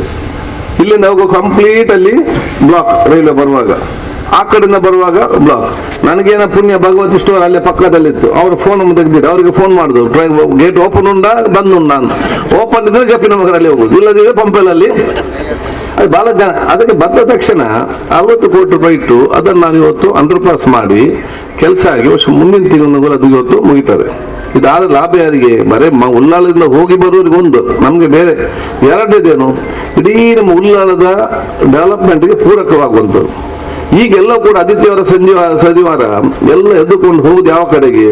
ಇಲ್ಲಿಂದ ಹೋಗೋ ಕಂಪ್ಲೀಟ್ ಅಲ್ಲಿ ಬ್ಲಾಕ್, ರೈಲ್ವೆ ಬರುವಾಗ ಆ ಕಡೆಯಿಂದ ಬರುವಾಗ ಬ್ಲಾಕ್. ನನಗೇನ ಪುಣ್ಯ ಭಗವತಿ ಸ್ಟೋರ್ ಅಲ್ಲೇ ಪಕ್ಕದಲ್ಲಿತ್ತು, ಅವ್ರ ಫೋನ್ ತೆಗೆದಿಟ್ಟು ಅವರಿಗೆ ಫೋನ್ ಮಾಡುದು, ಗೇಟ್ ಓಪನ್ ಉಂಟಾ ಬಂದು ನಾನು ಓಪನ್ ಇದ್ರೆ ಜಪ್ಪಿನ ಮಗರಲ್ಲಿ ಹೋಗುದು, ಇಲ್ಲದಿದ್ರೆ ಪಂಪೆಲಲ್ಲಿ. ಅದು ಬಹಳ ಜನ ಅದಕ್ಕೆ ಬಂದ ತಕ್ಷಣ 60 ಕೋಟಿ ರೂಪಾಯಿ ಇಟ್ಟು ಅದನ್ನು ನಾನು ಇವತ್ತು ಅಂಡರ್ ಪಾಸ್ ಮಾಡಿ ಕೆಲಸ ಆಗಿ ಮುಂದಿನ ತಿಂಗಳು ಅದು ಇವತ್ತು ಮುಗಿತದೆ. ಇದಾದ ಲಾಭ ಯಾರಿಗೆ? ಬರೇ ಉಳ್ಳಾಲದಿಂದ ಹೋಗಿ ಬರೋರಿಗೆ ಒಂದು, ನಮ್ಗೆ ಬೇರೆ ಎರಡನೇದೇನು, ಇಡೀ ನಮ್ಮ ಉಳ್ಳಾಲದ ಡೆವಲಪ್ಮೆಂಟ್ಗೆ ಪೂರಕವಾಗುವಂಥದ್ದು. ಈಗೆಲ್ಲ ಕೂಡ ಆದಿತ್ಯವಾರ ಶನಿವಾರ ಎಲ್ಲ ಎದ್ದುಕೊಂಡು ಹೋಗುದು ಯಾವ ಕಡೆಗೆ?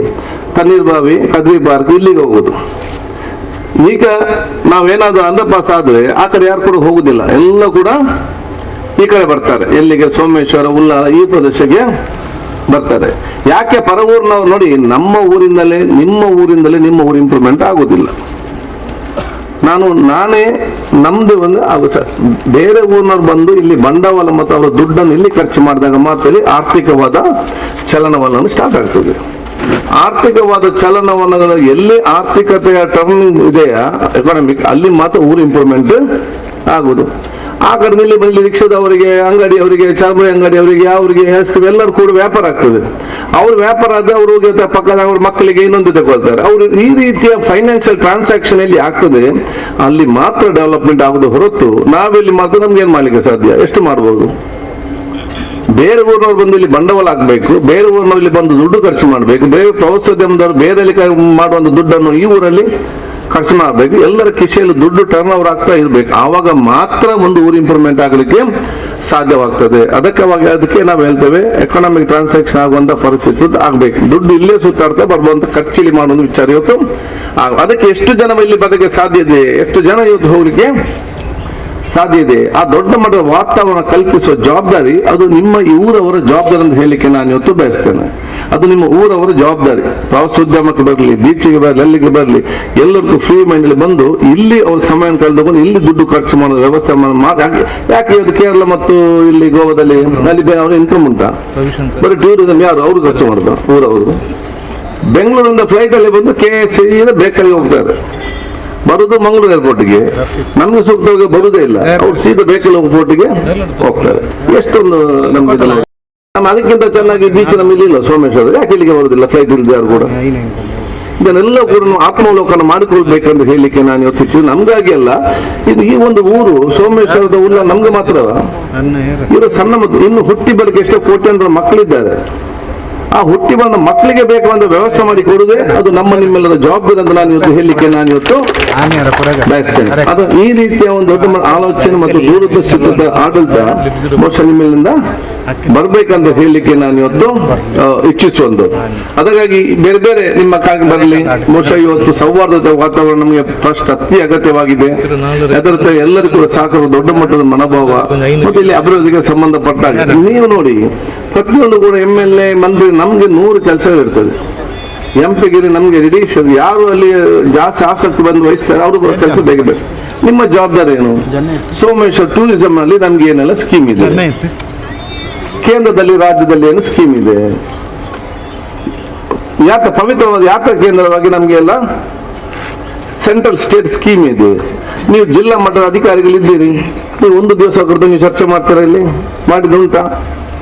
ತಣ್ಣೀರ್ಬಾವಿ, ಕದ್ರಿ ಪಾರ್ಕ್, ಇಲ್ಲಿಗೆ ಹೋಗುದು. ಈಗ ನಾವೇನಾದ್ರೂ ಅಂಡರ್ ಪಾಸ್ ಆದ್ರೆ ಆ ಕಡೆ ಯಾರು ಕೂಡ ಹೋಗುದಿಲ್ಲ, ಎಲ್ಲ ಕೂಡ ಈ ಕಡೆ ಬರ್ತಾರೆ. ಎಲ್ಲಿಗೆ? ಸೋಮೇಶ್ವರ, ಉಳ್ಳಾಲ ಈ ಪ್ರದೇಶಕ್ಕೆ ಬರ್ತಾರೆ. ಯಾಕೆ? ಪರ ಊರಿನವ್ರು ನೋಡಿ, ನಮ್ಮ ಊರಿಂದಲೇ ನಿಮ್ಮ ಊರು ಇಂಪ್ರೂವ್ಮೆಂಟ್ ಆಗುದಿಲ್ಲ. ನಾನೇ ನಮ್ದು ಒಂದು ಬೇರೆ ಊರಿನವ್ರು ಬಂದು ಇಲ್ಲಿ ಬಂಡವಾಳ ಮತ್ತು ಅವರ ದುಡ್ಡನ್ನು ಇಲ್ಲಿ ಖರ್ಚು ಮಾಡಿದಾಗ ಮಾತ್ರ ಆರ್ಥಿಕವಾದ ಚಲನವಲನ ಸ್ಟಾರ್ಟ್ ಆಗ್ತದೆ. ಆರ್ಥಿಕವಾದ ಚಲನವಲನ ಎಲ್ಲಿ ಆರ್ಥಿಕತೆಯ ಟರ್ನಿಂಗ್ ಇದೆಯಾ ಎಕಾನಮಿಕ್, ಅಲ್ಲಿ ಮಾತ್ರ ಊರು ಇಂಪ್ರೂವ್ಮೆಂಟ್ ಆಗುದು. ಆ ಕಡೆಯಲ್ಲಿ ಬಂದು ರಿಕ್ಷಾದವರಿಗೆ, ಅಂಗಡಿಯವರಿಗೆ, ಚಾರ್ಮಡಿ ಅಂಗಡಿಯವರಿಗೆ, ಅವರಿಗೆ ಎಲ್ಲರೂ ಕೂಡ ವ್ಯಾಪಾರ ಆಗ್ತದೆ. ಅವ್ರ ವ್ಯಾಪಾರ ಆದ್ರೆ ಅವರು ಪಕ್ಕದ ಅವ್ರ ಮಕ್ಕಳಿಗೆ ಇನ್ನೊಂದು ತಗೊಳ್ತಾರೆ. ಅವರು ಈ ರೀತಿಯ ಫೈನಾನ್ಷಿಯಲ್ ಟ್ರಾನ್ಸಾಕ್ಷನ್ ಎಲ್ಲಿ ಆಗ್ತದೆ ಅಲ್ಲಿ ಮಾತ್ರ ಡೆವಲಪ್ಮೆಂಟ್ ಆಗುದು ಹೊರತು ನಾವೆಲ್ಲಿ ಮಾತ್ರ ನಮ್ಗೆ ಏನ್ ಮಾಡ್ಲಿಕ್ಕೆ ಸಾಧ್ಯ? ಎಷ್ಟು ಮಾಡ್ಬೋದು? ಬೇರೆ ಊರಿನವ್ರು ಬಂದು ಇಲ್ಲಿ ಬಂಡವಾಳ ಹಾಕ್ಬೇಕು, ಬೇರೆ ಊರಿನವ್ರು ಇಲ್ಲಿ ಬಂದು ದುಡ್ಡು ಖರ್ಚು ಮಾಡಬೇಕು, ಬೇರೆ ಪ್ರವಾಸೋದ್ಯಮದವರು ಬೇರೆ ಮಾಡುವಂತ ದುಡ್ಡನ್ನು ಈ ಊರಲ್ಲಿ ಖರ್ಚು ಮಾಡಬೇಕು. ಎಲ್ಲರ ಕಿಸೆಯಲ್ಲಿ ದುಡ್ಡು ಟರ್ನ್ ಓವರ್ ಆಗ್ತಾ ಇರ್ಬೇಕು. ಆವಾಗ ಮಾತ್ರ ಒಂದು ಊರು ಇಂಪ್ರೂವ್ಮೆಂಟ್ ಆಗಲಿಕ್ಕೆ ಸಾಧ್ಯವಾಗ್ತದೆ. ಅದಕ್ಕೆ ನಾವು ಹೇಳ್ತೇವೆ ಎಕನಾಮಿಕ್ ಟ್ರಾನ್ಸಾಕ್ಷನ್ ಆಗುವಂತ ಪರಿಸ್ಥಿತಿ ಆಗ್ಬೇಕು. ದುಡ್ಡು ಇಲ್ಲೇ ಸುತ್ತಾಡ್ತಾ ಬರುವಂತ ಖರ್ಚಿಲಿ ಮಾಡುವ ವಿಚಾರ ಇವತ್ತು ಅದಕ್ಕೆ ಎಷ್ಟು ಜನ ಇಲ್ಲಿ ಬರಲಿಕ್ಕೆ ಸಾಧ್ಯ ಇದೆ, ಎಷ್ಟು ಜನ ಇವತ್ತು ಹೋಗ್ಲಿಕ್ಕೆ ಸಾಧ್ಯ ಇದೆ. ಆ ದೊಡ್ಡ ಮಟ್ಟದ ವಾತಾವರಣ ಕಲ್ಪಿಸುವ ಜವಾಬ್ದಾರಿ ಅದು ನಿಮ್ಮ ಈ ಊರವರ ಜವಾಬ್ದಾರಿ ಅಂತ ಹೇಳಲಿಕ್ಕೆ ನಾನು ಇವತ್ತು ಬಯಸ್ತೇನೆ. ಅದು ನಿಮ್ಮ ಊರವರ ಜವಾಬ್ದಾರಿ. ಪ್ರವಾಸೋದ್ಯಮಕ್ಕೆ ಬರಲಿ, ಬೀಚಿಗೆ ಬರಲಿ, ಅಲ್ಲಿಗೆ ಬರಲಿ, ಎಲ್ಲರಿಗೂ ಫ್ರೀ ಮೈಂಡ್ ಬಂದು ಇಲ್ಲಿ ಅವ್ರ ಸಮಯ ಕಳೆದುಕೊಂಡು ಇಲ್ಲಿ ದುಡ್ಡು ಖರ್ಚು ಮಾಡೋ ವ್ಯವಸ್ಥೆ ಯಾಕೆ ಇವತ್ತು ಕೇರಳ ಮತ್ತು ಇಲ್ಲಿ ಗೋವಾದಲ್ಲಿ ಅಲ್ಲಿ ಅವ್ರ ಇನ್ಕಮ್ ಉಂಟಾ? ಬರೀ ಟೂರಿಸಂ ಯಾರು ಅವರು ಖರ್ಚು ಮಾಡೋದು? ಊರವರು ಬೆಂಗಳೂರಿಂದ ಫ್ಲೈಟ್ ಅಲ್ಲಿ ಬಂದು KSC ಬೇಕಲ್ಲಿ ಹೋಗ್ತಾರೆ, ಬರುದು ಮಂಗಳೂರು ಏರ್ಪೋರ್ಟ್ಗೆ. ನಮ್ಗೆ ಸೂಕ್ತವಾಗಿ ಬರುವುದೇ ಇಲ್ಲ, ಅವ್ರು ಸೀದಾ ಬೇಕಲ್ಲಿ ಹೋಗ್ಪೋರ್ಟ್ಗೆ ಹೋಗ್ತಾರೆ. ಎಷ್ಟೊಂದು ನಮ್ಗೆ ನಾನು ಅದಕ್ಕಿಂತ ಚೆನ್ನಾಗಿ ಬೀಚ್ ನಮ್ಮಲ್ಲಿ ಇಲ್ಲ ಸೋಮೇಶ್ವರ, ಯಾಕೆ ಇಲ್ಲಿಗೆ ಬರುದಿಲ್ಲ ಫ್ಲೈಟ್ ಇಲ್ಲದೆ ಯಾರು ಕೂಡ? ಇದನ್ನೆಲ್ಲ ಕೂಡ ಆತ್ಮಾವಲೋಕನ ಮಾಡಿಕೊಳ್ಬೇಕಂತ ಹೇಳಲಿಕ್ಕೆ ನಾನು ಯೋಚಿಸಿ ನಮ್ಗಾಗಿ ಅಲ್ಲ, ಇದು ಈ ಒಂದು ಊರು ಸೋಮೇಶ್ವರದ ಊರ ನಮ್ಗೆ ಮಾತ್ರ ಇವರು ಸಣ್ಣ ಮತ್ತು ಇನ್ನು ಹುಟ್ಟಿ ಬರಲಿಕ್ಕೆ ಎಷ್ಟೋ ಕೋಟ್ಯಾಂತರ ಮಕ್ಕಳಿದ್ದಾರೆ. ಆ ಹುಟ್ಟಿ ಬಂದ ಮಕ್ಕಳಿಗೆ ಬೇಕಾದ ವ್ಯವಸ್ಥೆ ಮಾಡಿ ಕೊಡುವುದೇ ಅದು ನಮ್ಮ ನಿಮ್ಮೆಲ್ಲರ ಜವಾಬ್ದಾರಿ ಅಂತ ನಾನು ಇವತ್ತು ಹೇಳಲಿಕ್ಕೆ ನಾನು ಇವತ್ತು ಬಯಸ್ತೇನೆ. ಅದು ಈ ರೀತಿಯ ಒಂದು ದೊಡ್ಡ ಆಲೋಚನೆ ಮತ್ತು ದೂರದೃಷ್ಟಿತ ಆಡಳಿತ ಬಹುಶಃ ನಿಮ್ಮಿಂದ ಬರ್ಬೇಕಂತ ಹೇಳಲಿಕ್ಕೆ ನಾನು ಇವತ್ತು ಇಚ್ಛಿಸುವುದು. ಅದಕ್ಕಾಗಿ ಬೇರೆ ಬೇರೆ ನಿಮ್ಮ ಕಾರ್ಯ ಬರಲಿ. ಬಹುಶಃ ಇವತ್ತು ಸೌಹಾರ್ದತೆ ವಾತಾವರಣ ನಮಗೆ ಫಸ್ಟ್ ಅತಿ ಅಗತ್ಯವಾಗಿದೆ. ಅದರ ಎಲ್ಲರಿಗೂ ಕೂಡ ಸಾಕಲು ದೊಡ್ಡ ಮಟ್ಟದ ಮನೋಭಾವ ಮತ್ತು ಇಲ್ಲಿ ಅಭಿವೃದ್ಧಿಗೆ ಸಂಬಂಧಪಟ್ಟಾಗ ನೀವು ನೋಡಿ ಪ್ರತಿಯೊಂದು ಕೂಡ MLA ಮಂತ್ರಿ ನಮ್ಗೆ 100 ಕೆಲಸಗಳಿರ್ತದೆ. ಎಂಪಿಗಿರಿ ನಮ್ಗೆ ನಿರೀಕ್ಷೆ ಯಾರು ಅಲ್ಲಿ ಜಾಸ್ತಿ ಆಸಕ್ತಿ ಬಂದು ವಹಿಸ್ತಾರೆ ಅವರು ಕೂಡ ಕೆಲಸ ಬೇಕಬೇಕು. ನಿಮ್ಮ ಜವಾಬ್ದಾರಿ ಏನು? ಸೋಮೇಶ್ವರ ಟೂರಿಸಂ ನಲ್ಲಿ ನಮ್ಗೆ ಏನೆಲ್ಲ ಸ್ಕೀಮ್ ಇದೆ, ಕೇಂದ್ರದಲ್ಲಿ ರಾಜ್ಯದಲ್ಲಿ ಏನು ಸ್ಕೀಮ್ ಇದೆ, ಯಾಕೆ ಪವಿತ್ರವಾದ ಯಾತ್ರಾ ಕೇಂದ್ರವಾಗಿ ನಮ್ಗೆ ಎಲ್ಲ ಸೆಂಟ್ರಲ್ ಸ್ಟೇಟ್ ಸ್ಕೀಮ್ ಇದೆ. ನೀವು ಜಿಲ್ಲಾ ಮಟ್ಟದ ಅಧಿಕಾರಿಗಳಿದ್ದೀರಿ, ನೀವು ಒಂದು ದಿವಸ ಕುರಿತು ನೀವು ಚರ್ಚೆ ಮಾಡ್ತೀರಾ? ಇಲ್ಲಿ ಮಾಡಿದುಂಟಾ?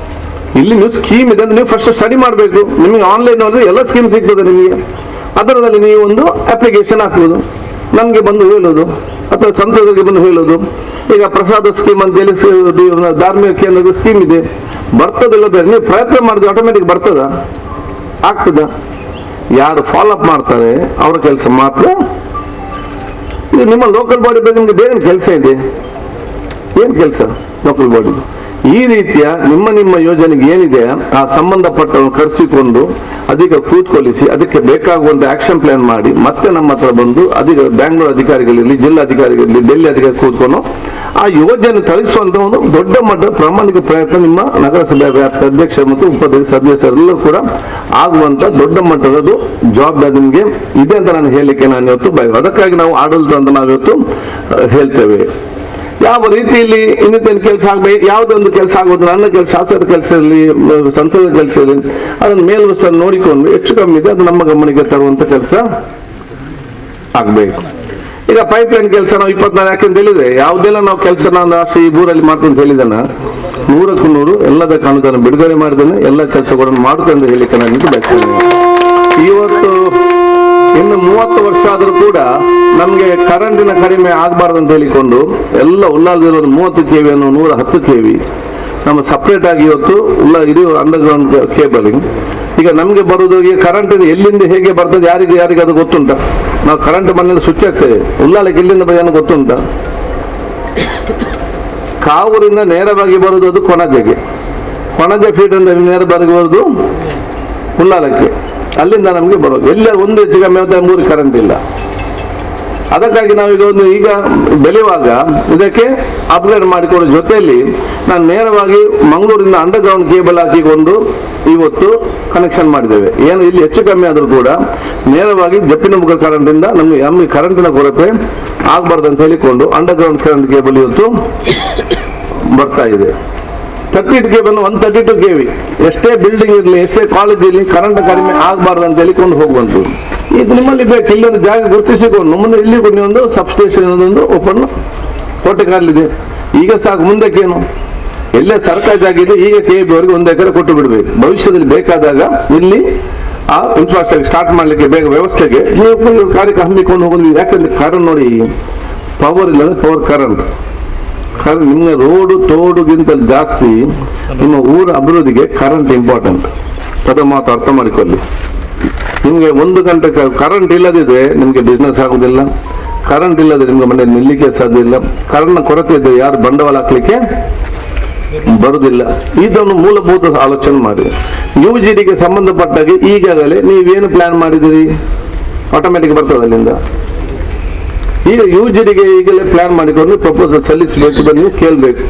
ಇಲ್ಲಿ ನೀವು ಸ್ಕೀಮ್ ಇದೆ ಅಂದ್ರೆ ನೀವು ಫಸ್ಟ್ ಸ್ಟಡಿ ಮಾಡಬೇಕು. ನಿಮಗೆ ಆನ್ಲೈನ್ ಹೋದ್ರೆ ಎಲ್ಲ ಸ್ಕೀಮ್ ಸಿಗ್ತದೆ ನಿಮಗೆ. ಅದರಲ್ಲಿ ನೀವು ಒಂದು ಅಪ್ಲಿಕೇಶನ್ ಹಾಕುವುದು, ನಮ್ಗೆ ಬಂದು ಹೇಳೋದು ಅಥವಾ ಸಂಸದರಿಗೆ ಬಂದು ಹೇಳೋದು. ಈಗ ಪ್ರಸಾದ ಸ್ಕೀಮ್ ಅಂತ ಹೇಳಿ ಧಾರ್ಮಿಕ ಕೇಂದ್ರದ ಸ್ಕೀಮ್ ಇದೆ, ಬರ್ತದಿಲ್ಲ ಬೇರೆ. ನೀವು ಪ್ರಯತ್ನ ಮಾಡಿದ್ರೆ ಆಟೋಮೆಟಿಕ್ ಬರ್ತದ? ಆಗ್ತದ? ಯಾರು ಫಾಲೋ ಅಪ್ ಮಾಡ್ತಾರೆ ಅವರ ಕೆಲಸ ಮಾತ್ರ. ನಿಮ್ಮ ಲೋಕಲ್ ಬಾಡಿ ಬಗ್ಗೆ ನಿಮ್ಗೆ ಬೇರೆ ಕೆಲಸ ಇದೆ, ಏನ್ ಕೆಲಸ ಲೋಕಲ್ ಬಾಡಿ? ಈ ರೀತಿಯ ನಿಮ್ಮ ಯೋಜನೆಗೆ ಏನಿದೆ ಆ ಸಂಬಂಧಪಟ್ಟವನ್ನು ಕರೆಸಿಕೊಂಡು ಅದಕ್ಕೆ ಕೂತ್ಕೊಳಿಸಿ ಅದಕ್ಕೆ ಬೇಕಾಗುವಂತ ಆಕ್ಷನ್ ಪ್ಲಾನ್ ಮಾಡಿ ಮತ್ತೆ ನಮ್ಮ ಹತ್ರ ಬಂದು ಬ್ಯಾಂಗ್ಳೂರ್ ಅಧಿಕಾರಿಗಳಿರಲಿ, ಜಿಲ್ಲಾ ಅಧಿಕಾರಿಗಳಿರಲಿ, ಡೆಲ್ಲಿ ಅಧಿಕಾರಿ ಕೂತ್ಕೊಂಡು ಆ ಯೋಜನೆ ತರಿಸುವಂತ ಒಂದು ದೊಡ್ಡ ಮಟ್ಟದ ಪ್ರಾಮಾಣಿಕ ಪ್ರಯತ್ನ ನಿಮ್ಮ ನಗರಸಭೆ ವ್ಯಾಪ್ತಿ ಅಧ್ಯಕ್ಷ ಮತ್ತು ಉಪಾಧ್ಯಕ್ಷ ಸದಸ್ಯರೆಲ್ಲರೂ ಕೂಡ ಆಗುವಂತ ದೊಡ್ಡ ಮಟ್ಟದ ಜವಾಬ್ದಾರಿ ನಿಮಗೆ ಇದೆ ಅಂತ ನಾನು ಹೇಳಲಿಕ್ಕೆ ನಾನು ಇವತ್ತು ಅದಕ್ಕಾಗಿ ನಾವು ಆಡಳಿತ ಅಂತ ನಾವಿವತ್ತು ಹೇಳ್ತೇವೆ. ಯಾವ ರೀತಿಯಲ್ಲಿ ಇನ್ನಿತೇನು ಕೆಲಸ ಆಗ್ಬೇಕು, ಯಾವುದೊಂದು ಕೆಲಸ ಆಗೋದು, ನನ್ನ ಕೆಲಸ, ಶಾಸಕರ ಕೆಲಸ ಇರಲಿ, ಸಂಸದರ ಕೆಲಸ ಇರಲಿ, ಅದನ್ನು ಮೇಲ್ವರ್ಸ ನೋಡಿಕೊಂಡು ಹೆಚ್ಚು ಕಮ್ಮಿ ಇದೆ ಅದು ನಮ್ಮ ಗಮನಕ್ಕೆ ತರುವಂತ ಕೆಲಸ ಆಗ್ಬೇಕು. ಈಗ ಪೈಪ್ಲೈನ್ ಕೆಲಸ ನಾವು 24 ಯಾಕೆಂತ ಹೇಳಿದ್ರೆ ಯಾವುದೆಲ್ಲ ನಾವು ಕೆಲಸ ನಾನು ಅಷ್ಟು ಈ ಊರಲ್ಲಿ ಮಾಡ್ತಂತ ಹೇಳಿದಾನ 100ಕ್ಕೆ 100 ಎಲ್ಲದಕ್ಕೆ ಅನುದಾನ ಬಿಡುಗಡೆ ಮಾಡಿದಾನೆ, ಎಲ್ಲ ಕೆಲಸಗಳನ್ನು ಮಾಡುತ್ತೆ ಅಂತ ಹೇಳಿಕ್ಕೆ ನಾನು ಬಯಸ್ತೇನೆ. ಇವತ್ತು ಇನ್ನು 30 ವರ್ಷ ಆದರೂ ಕೂಡ ನಮ್ಗೆ ಕರೆಂಟಿನ ಕಡಿಮೆ ಆಗಬಾರ್ದು ಅಂತ ಹೇಳಿಕೊಂಡು ಎಲ್ಲ ಉಲ್ಲಾಲದಿರೋದು 30 KV ಅನ್ನು 110 KV ನಮ್ಮ ಸಪ್ರೇಟ್ ಆಗಿ ಇವತ್ತು ಇದು ಅಂಡರ್ಗ್ರೌಂಡ್ ಕೇಬಲಿಂಗ್. ಈಗ ನಮ್ಗೆ ಬರುವುದು ಈಗ ಕರೆಂಟ್ ಎಲ್ಲಿಂದ ಹೇಗೆ ಬರ್ತದೆ ಯಾರಿಗೆ ಅದು ಗೊತ್ತುಂಟ? ನಾವು ಕರೆಂಟ್ ಮನೆಯಲ್ಲಿ ಸ್ವಿಚ್ ಹಾಕ್ತೇವೆ, ಉಲ್ಲಾಲಕ್ಕೆ ಎಲ್ಲಿಂದ ಬರೋದು ಗೊತ್ತುಂಟ? ಕಾವೂರಿಂದ ನೇರವಾಗಿ ಬರುವುದು ಅದು ಕೊಣಜೆ ಫೀಟ್ ಇಂದ ನೇರವಾಗಿ ಬರುವುದು ಉಲ್ಲಾಲಕ್ಕೆ, ಅಲ್ಲಿಂದ ನಮ್ಗೆ ಬರೋದು. ಎಲ್ಲ ಒಂದು ಹೆಚ್ಚು ಕಮ್ಮಿ 3 ಕರೆಂಟ್ ಇಲ್ಲ. ಅದಕ್ಕಾಗಿ ನಾವೀಗ ಈಗ ಬೆಳೆಯುವಾಗ ಇದಕ್ಕೆ ಅಪ್ಗ್ರೇಡ್ ಮಾಡಿಕೊಳ್ಳೋ ಜೊತೆಯಲ್ಲಿ ನಾನು ನೇರವಾಗಿ ಮಂಗಳೂರಿಂದ ಅಂಡರ್ಗ್ರೌಂಡ್ ಕೇಬಲ್ ಹಾಕಿಕೊಂಡು ಇವತ್ತು ಕನೆಕ್ಷನ್ ಮಾಡಿದ್ದೇವೆ. ಏನು ಇಲ್ಲಿ ಹೆಚ್ಚು ಕಮ್ಮಿ ಆದರೂ ಕೂಡ ನೇರವಾಗಿ ಜಪ್ಪಿನ ಮುಖ ಕರೆಂಟ್ ಇಂದ ನಮ್ಗೆ ಕರೆಂಟಿನ ಕೊರತೆ ಆಗ್ಬಾರ್ದು ಅಂತ ಹೇಳಿಕೊಂಡು ಅಂಡರ್ಗ್ರೌಂಡ್ ಕರೆಂಟ್ ಕೇಬಲ್ ಇವತ್ತು ಬರ್ತಾ ಇದೆ. 32 ಕೇಬಲ್ 132 KV ಎಷ್ಟೇ ಬಿಲ್ಡಿಂಗ್ ಇರಲಿ, ಎಷ್ಟೇ ಕಾಲೇಜ್ ಇರಲಿ, ಕರೆಂಟ್ ಕಡಿಮೆ ಆಗಬಾರ್ದು ಅಂತ ಹೇಳಿಕೊಂಡು ಹೋಗುವಂಥದ್ದು. ಇದು ನಿಮ್ಮಲ್ಲಿ ಬೇಕು, ಇಲ್ಲೊಂದು ಜಾಗ ಗುರುತಿಸಿಕೊಂಡು ಮುಂದೆ ಇಲ್ಲಿ ಒಂದು ಸಬ್ಸ್ಟೇಷನ್ ಒಂದು ಓಪನ್ ಕೋಟೆಕಾರಲಿದೆ. ಈಗ ಸಾಕು, ಮುಂದಕ್ಕೇನು ಎಲ್ಲೇ ಸರ್ಕಾರಿ ಜಾಗ ಇದೆ ಈಗ KV ಅವರಿಗೆ 1 ಎಕರೆ ಕೊಟ್ಟು ಬಿಡಬೇಕು. ಭವಿಷ್ಯದಲ್ಲಿ ಬೇಕಾದಾಗ ಇಲ್ಲಿ ಆ ಇನ್ಫ್ರಾಸ್ಟ್ರಕ್ಚರ್ ಸ್ಟಾರ್ಟ್ ಮಾಡಲಿಕ್ಕೆ ಬೇಗ ವ್ಯವಸ್ಥೆಗೆ ನೀವು ಕಾರ್ಯ ಹಮ್ಮಿಕೊಂಡು ಹೋಗೋದು. ಯಾಕಂದ್ರೆ ಕರೆಂಟ್ ನೋಡಿ, ಪವರ್ ಇಲ್ಲ ಅಂದ್ರೆ ಪವರ್ ಕರೆಂಟ್ ನಿಮ್ಮ ರೋಡು ತೋಡುಗಿಂತ ಜಾಸ್ತಿ ನಿಮ್ಮ ಊರ ಅಭಿವೃದ್ಧಿಗೆ ಕರೆಂಟ್ ಇಂಪಾರ್ಟೆಂಟ್. ಅದ ಮಾತು ಅರ್ಥ ಮಾಡಿಕೊಳ್ಳಿ. ನಿಮಗೆ 1 ಗಂಟೆ ಕರೆಂಟ್ ಇಲ್ಲದಿದ್ರೆ ನಿಮಗೆ ಬಿಸ್ನೆಸ್ ಆಗುದಿಲ್ಲ, ಕರೆಂಟ್ ಇಲ್ಲದೆ ನಿಮ್ಗೆ ಮನೆ ನಿಲ್ಲಿಕ್ಕೆ ಸಾಧ್ಯ ಇಲ್ಲ, ಕರೆಂಟ್ನ ಕೊರತೆ ಇದ್ದರೆ ಯಾರು ಬಂಡವಾಳ ಹಾಕ್ಲಿಕ್ಕೆ ಬರುದಿಲ್ಲ. ಇದನ್ನು ಮೂಲಭೂತ ಆಲೋಚನೆ ಮಾಡಿ. UGDಗೆ ಸಂಬಂಧಪಟ್ಟಾಗೆ ಈಗಾಗಲೇ ನೀವೇನು ಪ್ಲಾನ್ ಮಾಡಿದಿರಿ ಆಟೋಮ್ಯಾಟಿಕ್ ಬರ್ತದೆ ಅಲ್ಲಿಂದ. ಈಗ UGDಗೆ ಈಗಲೇ ಪ್ಲಾನ್ ಮಾಡಿಕೊಂಡು ಪ್ರಪೋಸಲ್ ಸಲ್ಲಿಸಬೇಕು, ನೀವು ಕೇಳಬೇಕು.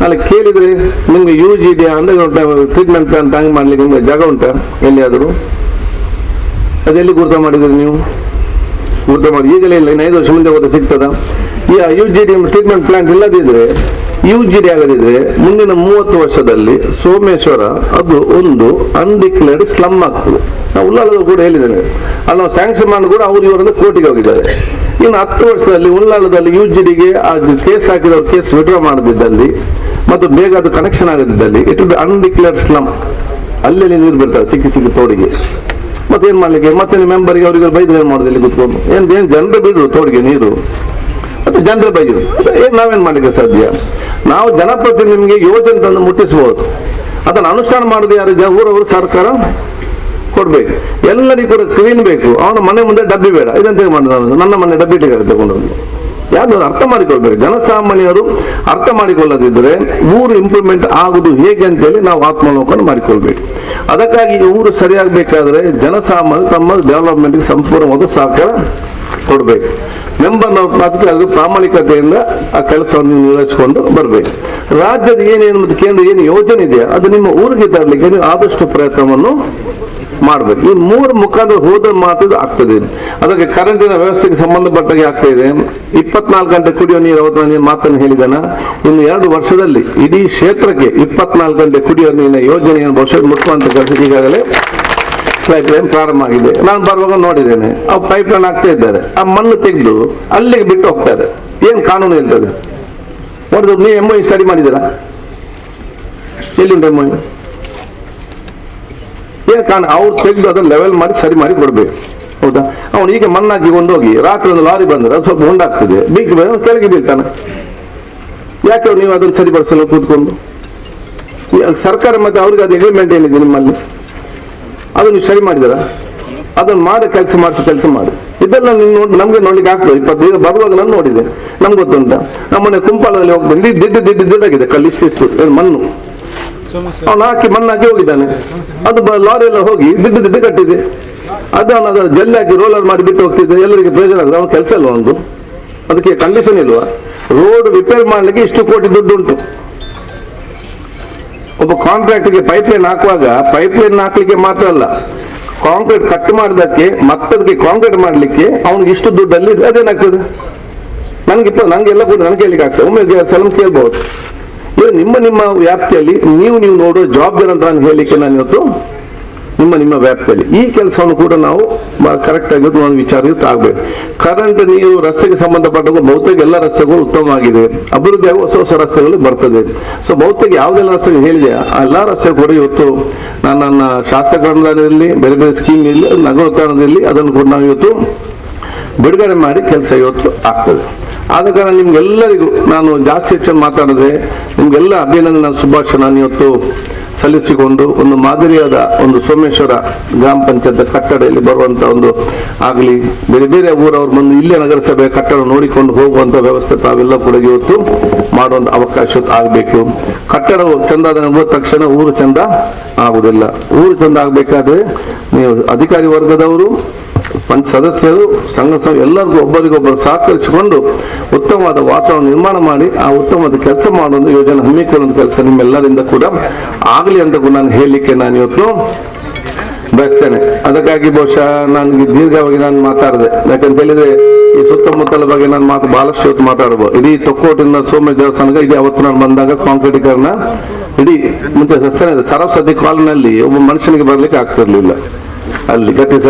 ಅಲ್ಲಿ ಕೇಳಿದ್ರೆ ನಿಮ್ಗೆ UGD underground treatment plan tank ಮಾಡ್ಲಿಕ್ಕೆ ನಿಮ್ಗೆ ಜಾಗ ಉಂಟಾ ಎಲ್ಲಿಯಾದರೂ? ಅದೆಲ್ಲಿ ಗುರುತ ಮಾಡಿದ್ರಿ ನೀವು? ಗುರುತ ಮಾಡಿ ಈಗಲೇ ಇಲ್ಲ, ಇನ್ನು 5 ವರ್ಷ ಮುಂದೆ ಹೋದ ಸಿಗ್ತದ? ಈ UGD ಟ್ರೀಟ್ಮೆಂಟ್ ಪ್ಲಾಂಟ್ ಇಲ್ಲದಿದ್ರೆ, UGD ಆಗದಿದ್ರೆ ಮುಂದಿನ 30 ವರ್ಷದಲ್ಲಿ ಸೋಮೇಶ್ವರ ಅದು ಒಂದು ಅನ್ಡಿಕ್ಲೇರ್ಡ್ ಸ್ಲಮ್ ಆಗ್ತದೆ. ನಾವು ಉಳ್ಳಾಲದಲ್ಲಿ ಕೂಡ ಹೇಳಿದ್ದೇನೆ, ಅಲ್ಲಿ ನಾವು ಸ್ಯಾಂಕ್ಷನ್ ಮಾಡಿ ಕೂಡ ಅವ್ರು ಇವರನ್ನು ಕೋರ್ಟಿಗೆ ಹೋಗಿದ್ದಾರೆ. ಇನ್ನು 10 ವರ್ಷದಲ್ಲಿ ಉಳ್ಳಾಲದಲ್ಲಿ UGDಗೆ ಕೇಸ್ ಹಾಕಿದವರು ಕೇಸ್ ವಿಡ್ರಾ ಮಾಡದಿದ್ದಲ್ಲಿ ಮತ್ತು ಬೇಗ ಅದು ಕನೆಕ್ಷನ್ ಆಗದಿದ್ದಲ್ಲಿ it will be undeclared slum. ಅಲ್ಲೆಲ್ಲಿ ನೀರು ಬಿಡ್ತಾರೆ ಸಿಕ್ಕಿ ತೋಡಿಗೆ. ಮತ್ತೇನ್ ಮಾಡ್ಲಿಕ್ಕೆ? ಮತ್ತೆ ಮೆಂಬರ್ಗೆ ಅವರಿಗೆ ಬೈದು ಏನ್ ಮಾಡೋದು? ಇಲ್ಲಿ ಕೂತ್ಕೊಂಡು ಏನ್ ಜನರು ಬಿಡ್ರು ತೋಡಿಗೆ ನೀರು, ಮತ್ತೆ ಜನರು ಬೈದ್ರು, ನಾವೇನ್ ಮಾಡ್ಲಿಕ್ಕೆ ಸಾಧ್ಯ? ನಾವು ಜನಪ್ರತಿನಿಧಿ ನಿಮಗೆ ಯೋಜನೆ ತಂದು ಮುಟ್ಟಿಸಬಹುದು, ಅದನ್ನು ಅನುಷ್ಠಾನ ಮಾಡುದು ಯಾರು? ಊರವರು ಸರ್ಕಾರ ಕೊಡ್ಬೇಕು. ಎಲ್ಲರಿಗೂ ಕೂಡ ಕ್ಲೀನ್ ಬೇಕು. ಅವನ ಮನೆ ಮುಂದೆ ಡಬ್ಬಿ ಬೇಡ. ಇದಂತ ಮಾಡಿದ ನನ್ನ ಮನೆ ಡಬ್ಬಿ ಇಟ್ಟಿದ್ದಾರೆ ತಗೊಂಡೋಗಿ. ಯಾರು ಅರ್ಥ ಮಾಡಿಕೊಳ್ಬೇಕು. ಜನಸಾಮಾನ್ಯರು ಅರ್ಥ ಮಾಡಿಕೊಳ್ಳದಿದ್ರೆ ಊರು ಇಂಪ್ರೂವ್ಮೆಂಟ್ ಆಗುದು ಹೇಗೆ ಅಂತೇಳಿ ನಾವು ಆತ್ಮಾವಲೋಕನ ಮಾಡಿಕೊಳ್ಬೇಕು. ಅದಕ್ಕಾಗಿ ಊರು ಸರಿಯಾಗಬೇಕಾದ್ರೆ ಜನಸಾಮಾನ್ಯರು ತಮ್ಮ ಡೆವಲಪ್ಮೆಂಟ್ಗೆ ಸಂಪೂರ್ಣವಾದ ಸಹಕಾರ ಕೊಡ್ಬೇಕು. ಅದಕ್ಕೆ ಅದು ಪ್ರಾಮಾಣಿಕತೆಯಿಂದ ಆ ಕೆಲಸವನ್ನು ನಿರ್ವಹಿಸಿಕೊಂಡು ಬರಬೇಕು. ರಾಜ್ಯದ ಏನೇನು ಮತ್ತು ಕೇಂದ್ರ ಏನು ಯೋಜನೆ ಇದೆಯಾ ಅದು ನಿಮ್ಮ ಊರಿಗೆ ತರಲಿಕ್ಕೆ ನೀವು ಆದಷ್ಟು ಪ್ರಯತ್ನವನ್ನು ಮಾಡಬೇಕು. ಈ 3 ಮುಖಾಂತರ ಹೋದ ಮಾತು ಆಗ್ತದೆ. ಅದಕ್ಕೆ ಕರೆಂಟಿನ ವ್ಯವಸ್ಥೆಗೆ ಸಂಬಂಧಪಟ್ಟಾಗೆ ಆಗ್ತಾ ಇದೆ. 24 ಗಂಟೆ ಕುಡಿಯುವ ನೀರು ಅವತ್ತು ನಾನು ಮಾತನ್ನು ಹೇಳಿದಾನ. ಇನ್ನು 2 ವರ್ಷದಲ್ಲಿ ಇಡೀ ಕ್ಷೇತ್ರಕ್ಕೆ 24 ಗಂಟೆ ಕುಡಿಯುವ ನೀರಿನ ಯೋಜನೆಯನ್ನು ಬಹುಶಃ ಮುಖ್ಯಮಂತ್ರಿ ಕೆಲಸ ಈಗಾಗಲೇ ಪೈಪ್ ಲೈನ್ ಪ್ರಾರಂಭ ಆಗಿದೆ. ನಾನು ಬರುವಾಗ ನೋಡಿದ್ದೇನೆ, ಆ ಪೈಪ್ ಲೈನ್ ಆಗ್ತಾ ಇದ್ದಾರೆ. ಆ ಮಣ್ಣು ತೆಗೆದು ಅಲ್ಲಿಗೆ ಬಿಟ್ಟು ಹೋಗ್ತಾರೆ. ಏನ್ ಕಾನೂನು ಹೇಳ್ತದೆ ನೋಡಿದ್ರು? ನೀವು MOU ಸ್ಟಡಿ ಮಾಡಿದ್ದೀರಾ? ಎಲ್ಲಿಂದ MOU? ಏನ್ ಕಾರಣ? ಅವ್ರು ತೆಗೆದು ಅದನ್ನ ಲೆವೆಲ್ ಮಾಡಿ ಸರಿ ಮಾಡಿ ಕೊಡ್ಬೇಕು. ಹೌದಾ? ಅವನು ಈಗ ಮಣ್ಣಾಕಿ ಕೊಂಡೋಗಿ ರಾತ್ರಿ ಒಂದು ಲಾರಿ ಬಂದ್ರೆ ಅದು ಸ್ವಲ್ಪ ಹೊಂಡಾಗ್ತದೆ, ಕೆಳಗೆ ಬೀಳ್ತಾನೆ. ಯಾಕೆ ನೀವು ಅದನ್ನು ಸರಿಪಡಿಸಲು ಕೂತ್ಕೊಂಡು? ಸರ್ಕಾರ ಮತ್ತೆ ಅವ್ರಿಗೆ ಅದು ಅಗ್ರಿಮೆಂಟ್ ಏನಿದೆ ನಿಮ್ಮಲ್ಲಿ? ಅದು ನೀವು ಸರಿ ಮಾಡಿದಾರ? ಅದನ್ನ ಮಾಡಿ ಕೆಲಸ ಮಾಡಿ. ಇದೆಲ್ಲ ನಮ್ಗೆ ನೋಡ್ಲಿಕ್ಕೆ ಆಗ್ತದೆ. 25 ಬರುವಾಗ ನಾನು ನೋಡಿದೆ, ನಮ್ಗೆ ಗೊತ್ತುಂಟ. ನಮ್ಮನೆ ಕುಂಪಾಲದಲ್ಲಿ ಹೋಗ್ಬಂದು ದಿಡ್ಡಾಗಿದೆ ಕಲ್ಲಿಷ್ಟು ಮಣ್ಣು ಅವನು ಹಾಕಿ ಮಣ್ಣಾಕಿ ಹೋಗಿದ್ದಾನೆ. ಅದು ಲಾರಿ ಎಲ್ಲ ಹೋಗಿ ದಿಡ್ಡು ಕಟ್ಟಿದೆ. ಅದನ್ನು ಅದರ ಜಲ್ಲಿ ಹಾಕಿ ರೋಲರ್ ಮಾಡಿ ಬಿಟ್ಟು ಹೋಗ್ತಿದ್ದೆ. ಎಲ್ಲರಿಗೆ ಪ್ರಯೋಜನ ಆಗಿದೆ. ಅವನ ಕೆಲಸ ಇಲ್ವಾ? ಒಂದು ಅದಕ್ಕೆ ಕಂಡೀಷನ್ ಇಲ್ವಾ? ರೋಡ್ ರಿಪೇರ್ ಮಾಡ್ಲಿಕ್ಕೆ ಇಷ್ಟು ಕೋಟಿ ದುಡ್ಡು ಉಂಟು. ಒಬ್ಬ ಕಾಂಟ್ರಾಕ್ಟ್ಗೆ ಪೈಪ್ ಲೈನ್ ಹಾಕುವಾಗ ಪೈಪ್ ಲೈನ್ ಹಾಕ್ಲಿಕ್ಕೆ ಮಾತ್ರ ಅಲ್ಲ, ಕಾಂಕ್ರೀಟ್ ಕಟ್ ಮಾಡಿದಕ್ಕೆ ಮತ್ತದಕ್ಕೆ ಕಾಂಕ್ರೀಟ್ ಮಾಡ್ಲಿಕ್ಕೆ ಅವನಿಗೆ ಇಷ್ಟು ದುಡ್ಡಲ್ಲಿ ಅದೇನಾಗ್ತದೆ? ನಂಗೆಲ್ಲ ಕೂಡ ನನಗೆ ಕೇಳಲಿಕ್ಕೆ ಆಗ್ತದೆ. ಒಮ್ಮೆ ಸಲ ಕೇಳ್ಬಹುದು. ಇದು ನಿಮ್ಮ ವ್ಯಾಪ್ತಿಯಲ್ಲಿ ನೀವು ನೋಡೋ ಜವಾಬ್ದಾರಿ ಅಂತ ನಾನು ಹೇಳಲಿಕ್ಕೆ ನಾನು ಇವತ್ತು ನಿಮ್ಮ ವ್ಯಾಪ್ತಿಯಲ್ಲಿ ಈ ಕೆಲಸವನ್ನು ಕೂಡ ನಾವು ಕರೆಕ್ಟ್ ಆಗಿ ಒಂದು ವಿಚಾರ ಆಗ್ಬೇಕು. ಕರೆಂಟ್, ನೀರು, ರಸ್ತೆಗೆ ಸಂಬಂಧಪಟ್ಟ ಬಹುತೇಕ ಎಲ್ಲ ರಸ್ತೆಗಳು ಉತ್ತಮವಾಗಿದೆ. ಅಭಿವೃದ್ಧಿ ಆಗುವ ಹೊಸ ರಸ್ತೆಗಳು ಬರ್ತದೆ. ಸೊ ಬಹುತೇಕ ಯಾವುದೆಲ್ಲ ರಸ್ತೆ ಹೇಳಿದೆ ಆ ಎಲ್ಲ ರಸ್ತೆ ಕೂಡ ಇವತ್ತು ನನ್ನ ಶಾಸಕರಲ್ಲಿ ಬೇರೆ ಬೇರೆ ಸ್ಕೀಮ್ ಇರಲಿ, ನಗರೋತ್ಥಾನದಲ್ಲಿ ಅದನ್ನು ಕೂಡ ನಾವು ಇವತ್ತು ಬಿಡುಗಡೆ ಮಾಡಿ ಕೆಲಸ ಇವತ್ತು ಆಗ್ತದೆ. ಆದ ಕಾರಣ ನಿಮ್ಗೆಲ್ಲರಿಗೂ ನಾನು ಜಾಸ್ತಿ ಹೆಚ್ಚು ಮಾತಾಡಿದ್ರೆ ನಿಮ್ಗೆಲ್ಲ ಅಭಿನಂದನಾ ಶುಭಾಶಯ ಇವತ್ತು ಸಲ್ಲಿಸಿಕೊಂಡು ಒಂದು ಮಾದರಿಯಾದ ಒಂದು ಸೋಮೇಶ್ವರ ಗ್ರಾಮ ಪಂಚಾಯತ್ ಕಟ್ಟಡದಲ್ಲಿ ಬರುವಂತ ಒಂದು ಆಗಲಿ, ಬೇರೆ ಬೇರೆ ಊರವ್ರು ಬಂದು ಇಲ್ಲೇ ನಗರಸಭೆ ಕಟ್ಟಡ ನೋಡಿಕೊಂಡು ಹೋಗುವಂತ ವ್ಯವಸ್ಥೆ ತಾವೆಲ್ಲ ಕೂಡ ಇವತ್ತು ಮಾಡುವಂತ ಅವಕಾಶ ಆಗಬೇಕು. ಕಟ್ಟಡವು ಚಂದ ಹೋದ ತಕ್ಷಣ ಊರು ಚಂದ ಆಗುದಿಲ್ಲ. ಊರು ಚಂದ ಆಗ್ಬೇಕಾದ್ರೆ ನೀವು ಅಧಿಕಾರಿ ವರ್ಗದವರು, ಸದಸ್ಯರು, ಸಂಘ ಎಲ್ಲರಿಗೂ ಒಬ್ಬರಿಗೊಬ್ಬರು ಸಹಕರಿಸಿಕೊಂಡು ಉತ್ತಮವಾದ ವಾತಾವರಣ ನಿರ್ಮಾಣ ಮಾಡಿ ಆ ಉತ್ತಮವಾದ ಕೆಲಸ ಮಾಡುವ ಯೋಜನೆ ಹಮ್ಮಿಕೊಳ್ಳುವ ಕೆಲಸ ನಿಮ್ಮೆಲ್ಲರಿಂದ ಕೂಡ ಆಗಲಿ ಅಂತ ಕೂಡ ನಾನು ಹೇಳಲಿಕ್ಕೆ ನಾನು ಇವತ್ತು ಬಯಸ್ತೇನೆ. ಅದಕ್ಕಾಗಿ ಬಹುಶಃ ನನಗೆ ದೀರ್ಘವಾಗಿ ನಾನು ಮಾತಾಡಿದೆ. ಯಾಕಂತ ಹೇಳಿದ್ರೆ ಈ ಸುತ್ತಮುತ್ತಲ ಬಗ್ಗೆ ನಾನು ಬಹಳಷ್ಟು ಹೊತ್ತು ಮಾತಾಡಬಹುದು. ಇಡೀ ತೊಕ್ಕೋಟಿಂದ ಸೋಮೇಶ್ ದೇವಸ್ಥಾನಕ್ಕೆ ಇಡೀ ಅವತ್ತು ನಾನು ಬಂದಾಗ ಕಾಂಕ್ರೀಟೀಕರಣ ಇಡೀ ಮುಂಚೆ ಸರಸ್ವತಿ ಕಾಲೋನಿಯಲ್ಲಿ ಒಬ್ಬ ಮನುಷ್ಯನಿಗೆ ಬರ್ಲಿಕ್ಕೆ ಆಗ್ತಿರ್ಲಿಲ್ಲ. ಅಲ್ಲಿ ಗಟ್ಟಿಸ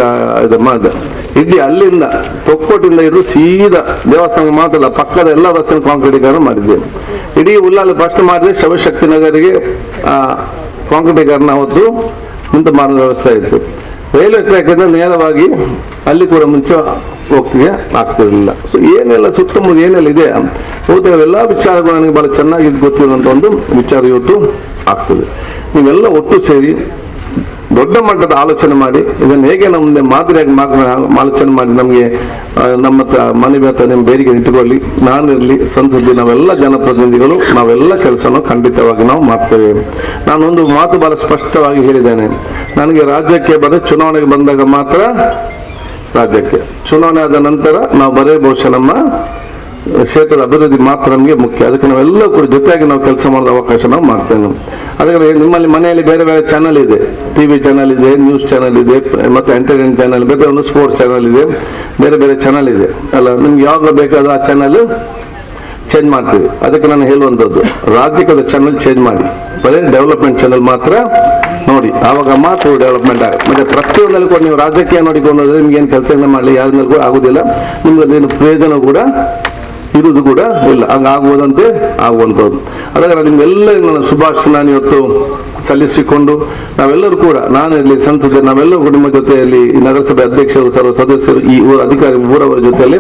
ಇಡ್ಲಿ ಅಲ್ಲಿಂದ ತೊಕ್ಕೋಟಿಂದ ಹಿಡಿದು ಸೀದಾ ದೇವಸ್ಥಾನ ಮಾತ್ರ ಪಕ್ಕದ ಎಲ್ಲ ರಸ್ತೆ ಕಾಂಕ್ರೀಟೀಕರಣ ಮಾಡಿದ್ದೇವೆ. ಇಡೀ ಉಳ್ಳಾಲ ಫಸ್ಟ್ ಮಾಡಿದ್ರೆ ಶಿವಶಕ್ತಿ ನಗರಿಗೆ ಕಾಂಕ್ರೀಟೀಕರಣ ಅವತ್ತು ನಿಂತು ಮಾಡುವ ವ್ಯವಸ್ಥೆ ಇತ್ತು. ರೈಲ್ವೆ ಟ್ರ್ಯಾಕ್ ಇಂದ ನೇರವಾಗಿ ಅಲ್ಲಿ ಕೂಡ ಮುಂಚೆ ಹೋಗ್ತಿಗೆ ಆಗ್ತಿರಲಿಲ್ಲ. ಸೊ ಏನೆಲ್ಲ ಸುತ್ತಮುತ್ತ ಏನೆಲ್ಲ ಇದೆ ಬಹುತೇಕ ಎಲ್ಲ ವಿಚಾರಗಳು ನನಗೆ ಬಹಳ ಚೆನ್ನಾಗಿ ಗೊತ್ತಿರುವಂತ ಒಂದು ವಿಚಾರ ಇವತ್ತು ಆಗ್ತದೆ. ನೀವೆಲ್ಲ ಒಟ್ಟು ಸೇರಿ ದೊಡ್ಡ ಮಟ್ಟದ ಆಲೋಚನೆ ಮಾಡಿ ಇದನ್ನು ಹೇಗೆ ನಮ್ಮ ಮುಂದೆ ಮಾದರಿಯಾಗಿ ಆಲೋಚನೆ ಮಾಡಿ ನಮಗೆ ನಮ್ಮ ಮನವಿ ಅಥವಾ ನಿಮ್ಮ ಬೇಡಿಕೆ ಇಟ್ಟುಕೊಳ್ಳಿ. ನಾನಿರಲಿ, ಸಂಸದಿ, ನಾವೆಲ್ಲ ಜನಪ್ರತಿನಿಧಿಗಳು ನಾವೆಲ್ಲ ಕೆಲಸವನ್ನು ಖಂಡಿತವಾಗಿ ನಾವು ಮಾಡ್ತೇವೆ. ನಾನೊಂದು ಮಾತು ಬಹಳ ಸ್ಪಷ್ಟವಾಗಿ ಹೇಳಿದ್ದೇನೆ. ನನಗೆ ರಾಜ್ಯಕ್ಕೆ ಚುನಾವಣೆಗೆ ಬಂದಾಗ ಮಾತ್ರ ರಾಜ್ಯಕ್ಕೆ, ಚುನಾವಣೆ ಆದ ನಂತರ ನಾವು ಬಹುಶಃ ನಮ್ಮ ಕ್ಷೇತ್ರದ ಅಭಿವೃದ್ಧಿ ಮಾತ್ರ ನಮಗೆ ಮುಖ್ಯ. ಅದಕ್ಕೆ ನಾವೆಲ್ಲ ಕೂಡ ಜೊತೆಯಾಗಿ ನಾವು ಕೆಲಸ ಮಾಡೋ ಅವಕಾಶ ನಾವು ಮಾಡ್ತೇವೆ. ಅದಕ್ಕೆ ನಿಮ್ಮಲ್ಲಿ ಮನೆಯಲ್ಲಿ ಬೇರೆ ಬೇರೆ ಚಾನಲ್ ಇದೆ, ಟಿವಿ ಚಾನಲ್ ಇದೆ, ನ್ಯೂಸ್ ಚಾನಲ್ ಇದೆ, ಮತ್ತೆ ಎಂಟರ್ಟೈನ್ಮೆಂಟ್ ಚಾನಲ್, ಬೇರೆ ಒಂದು ಸ್ಪೋರ್ಟ್ಸ್ ಚಾನಲ್ ಇದೆ, ಬೇರೆ ಬೇರೆ ಚಾನಲ್ ಇದೆ ಅಲ್ಲ. ನಿಮ್ಗೆ ಯಾವಾಗ ಬೇಕಾದ ಆ ಚಾನಲ್ ಚೇಂಜ್ ಮಾಡ್ತೀವಿ. ಅದಕ್ಕೆ ನಾನು ಹೇಳುವಂಥದ್ದು, ರಾಜ್ಯಕ್ಕೆ ಚಾನಲ್ ಚೇಂಜ್ ಮಾಡಿ, ಬರೀ ಡೆವಲಪ್ಮೆಂಟ್ ಚಾನಲ್ ಮಾತ್ರ ನೋಡಿ, ಆವಾಗ ಮಾತ್ರ ಡೆವಲಪ್ಮೆಂಟ್ ಆಗುತ್ತೆ. ಮತ್ತೆ ಪ್ರತಿಯೊಂದರಲ್ಲಿ ಕೂಡ ನೀವು ರಾಜಕೀಯ ನೋಡಿಕೊಂಡು ನಿಮ್ಗೆ ಏನು ಕೆಲಸ ಮಾಡಲಿ ಯಾರ ಮೇಲೆ ಕೂಡ ಆಗುದಿಲ್ಲ, ನಿಮ್ಗದೇನು ಪ್ರಯೋಜನ ಕೂಡ ಇರುವುದು ಕೂಡ ಇಲ್ಲ. ಹಂಗಾಗುವುದಂತೆ ಆಗುವಂಥದ್ದು. ಅದಕ್ಕೆ ನಿಮ್ಗೆಲ್ಲರಿಗೂ ನನ್ನ ಶುಭಾಶಯ ಇವತ್ತು ಸಲ್ಲಿಸಿಕೊಂಡು, ನಾವೆಲ್ಲರೂ ಕೂಡ, ನಾನಿರಲಿ, ಸಂಸದರು, ನಾವೆಲ್ಲರೂ ಕೂಡ ನಿಮ್ಮ ಜೊತೆಯಲ್ಲಿ ನಗರಸಭೆ ಅಧ್ಯಕ್ಷರು, ಸರ್ವ ಸದಸ್ಯರು, ಈ ಊರ ಅಧಿಕಾರಿ, ಊರವರ ಜೊತೆಯಲ್ಲಿ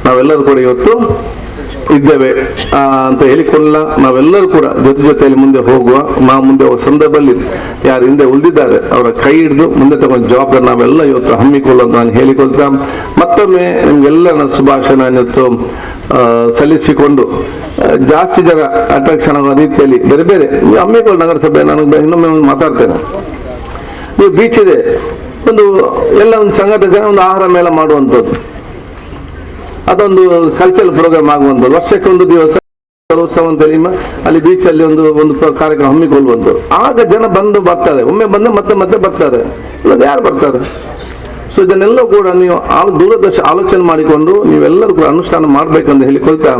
ನಾವೆಲ್ಲರೂ ಕೂಡ ಇವತ್ತು ಇದ್ದೇವೆ ಅಂತ ಹೇಳಿಕೊಳ್ಳ. ನಾವೆಲ್ಲರೂ ಕೂಡ ಜೊತೆಯಲ್ಲಿ ಮುಂದೆ ಹೋಗುವ. ನಾವು ಮುಂದೆ ಹೋಗುವ ಸಂದರ್ಭದಲ್ಲಿ ಯಾರು ಹಿಂದೆ ಉಳಿದಿದ್ದಾರೆ ಅವರ ಕೈ ಹಿಡಿದು ಮುಂದೆ ತಗೊಂಡು ಜವಾಬ್ದಾರಿ ನಾವೆಲ್ಲ ಇವತ್ತು ಹಮ್ಮಿಕೊಳ್ಳುವಂತ ನಾನು ಹೇಳಿಕೊಳ್ತಾ, ಮತ್ತೊಮ್ಮೆ ನಿಮ್ಗೆಲ್ಲ ನನ್ನ ಶುಭಾಶಯ ನಾನು ಇವತ್ತು ಸಲ್ಲಿಸಿಕೊಂಡು, ಜಾಸ್ತಿ ಜನ ಅಟ್ರಾಕ್ಷನ್ ಆಗೋ ರೀತಿಯಲ್ಲಿ ಬೇರೆ ಬೇರೆ ಹಮ್ಮಿಕೊಳ್ಳಿ ನಗರಸಭೆ. ನಾನು ಇನ್ನೊಮ್ಮೆ ಮಾತಾಡ್ತೇನೆ, ನೀವು ಬೀಚ್ ಇದೆ, ಒಂದು ಎಲ್ಲ ಒಂದು ಸಂಘಟನೆ ಒಂದು ಆಹಾರ ಮೇಳ ಮಾಡುವಂಥದ್ದು, ಅದೊಂದು ಕಲ್ಚರಲ್ ಪ್ರೋಗ್ರಾಮ್ ಆಗುವಂಥದ್ದು, ವರ್ಷಕ್ಕೆ ಒಂದು ದಿವಸ ಉತ್ಸವ ಅಂತೇಳಿ ಅಲ್ಲಿ ಬೀಚಲ್ಲಿ ಒಂದು ಕಾರ್ಯಕ್ರಮ ಹಮ್ಮಿಕೊಳ್ಳುವಂಥದ್ದು. ಆಗ ಜನ ಬರ್ತಾರೆ, ಒಮ್ಮೆ ಬಂದು ಮತ್ತೆ ಬರ್ತಾರೆ, ಯಾರು ಬರ್ತಾರೆ? ಸೊ ಇದನ್ನೆಲ್ಲ ಕೂಡ ನೀವು ದೂರದರ್ಶನ ಆಲೋಚನೆ ಮಾಡಿಕೊಂಡು ನೀವೆಲ್ಲರೂ ಕೂಡ ಅನುಷ್ಠಾನ ಮಾಡಬೇಕಂತ ಹೇಳಿಕೊಳ್ತಾ,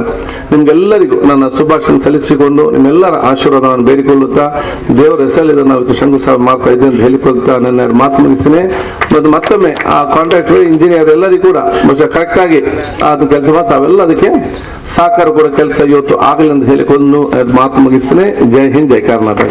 ನಿಮ್ಗೆಲ್ಲರಿಗೂ ನನ್ನ ಶುಭಾಶಯ ಸಲ್ಲಿಸಿಕೊಂಡು ನಿಮ್ಮೆಲ್ಲರ ಆಶೀರ್ವಾದವನ್ನು ಬೇಡಿಕೊಳ್ಳುತ್ತಾ, ದೇವರ ಹೆಸರಲ್ಲಿ ನಾವು ಶಂಕುಸ್ಥಾಪನೆ ಮಾಡ್ತಾ ಇದ್ದೇವೆ ಅಂತ ಹೇಳಿಕೊಳ್ತಾ ನನ್ನ ಮಾತು ಮುಗಿಸ್ತೇನೆ. ಮತ್ತು ಮತ್ತೊಮ್ಮೆ ಆ ಕಾಂಟ್ರಾಕ್ಟರ್, ಇಂಜಿನಿಯರ್ ಎಲ್ಲರಿಗೂ ಕೂಡ ಬಹುಶಃ ಕರೆಕ್ಟ್ ಆಗಿ ಅದು ಕೆಲಸ ಮಾಡಿ ತಾವೆಲ್ಲ ಅದಕ್ಕೆ ಸಹಕಾರ ಕೂಡ ಕೆಲಸ ಇವತ್ತು ಆಗಲಿ ಅಂತ ಹೇಳಿಕೊಂಡು ಮಾತು ಮುಗಿಸ್ತೇನೆ. ಜೈ ಹಿಂದ್, ಜೈ ಕರ್ನಾಟಕ.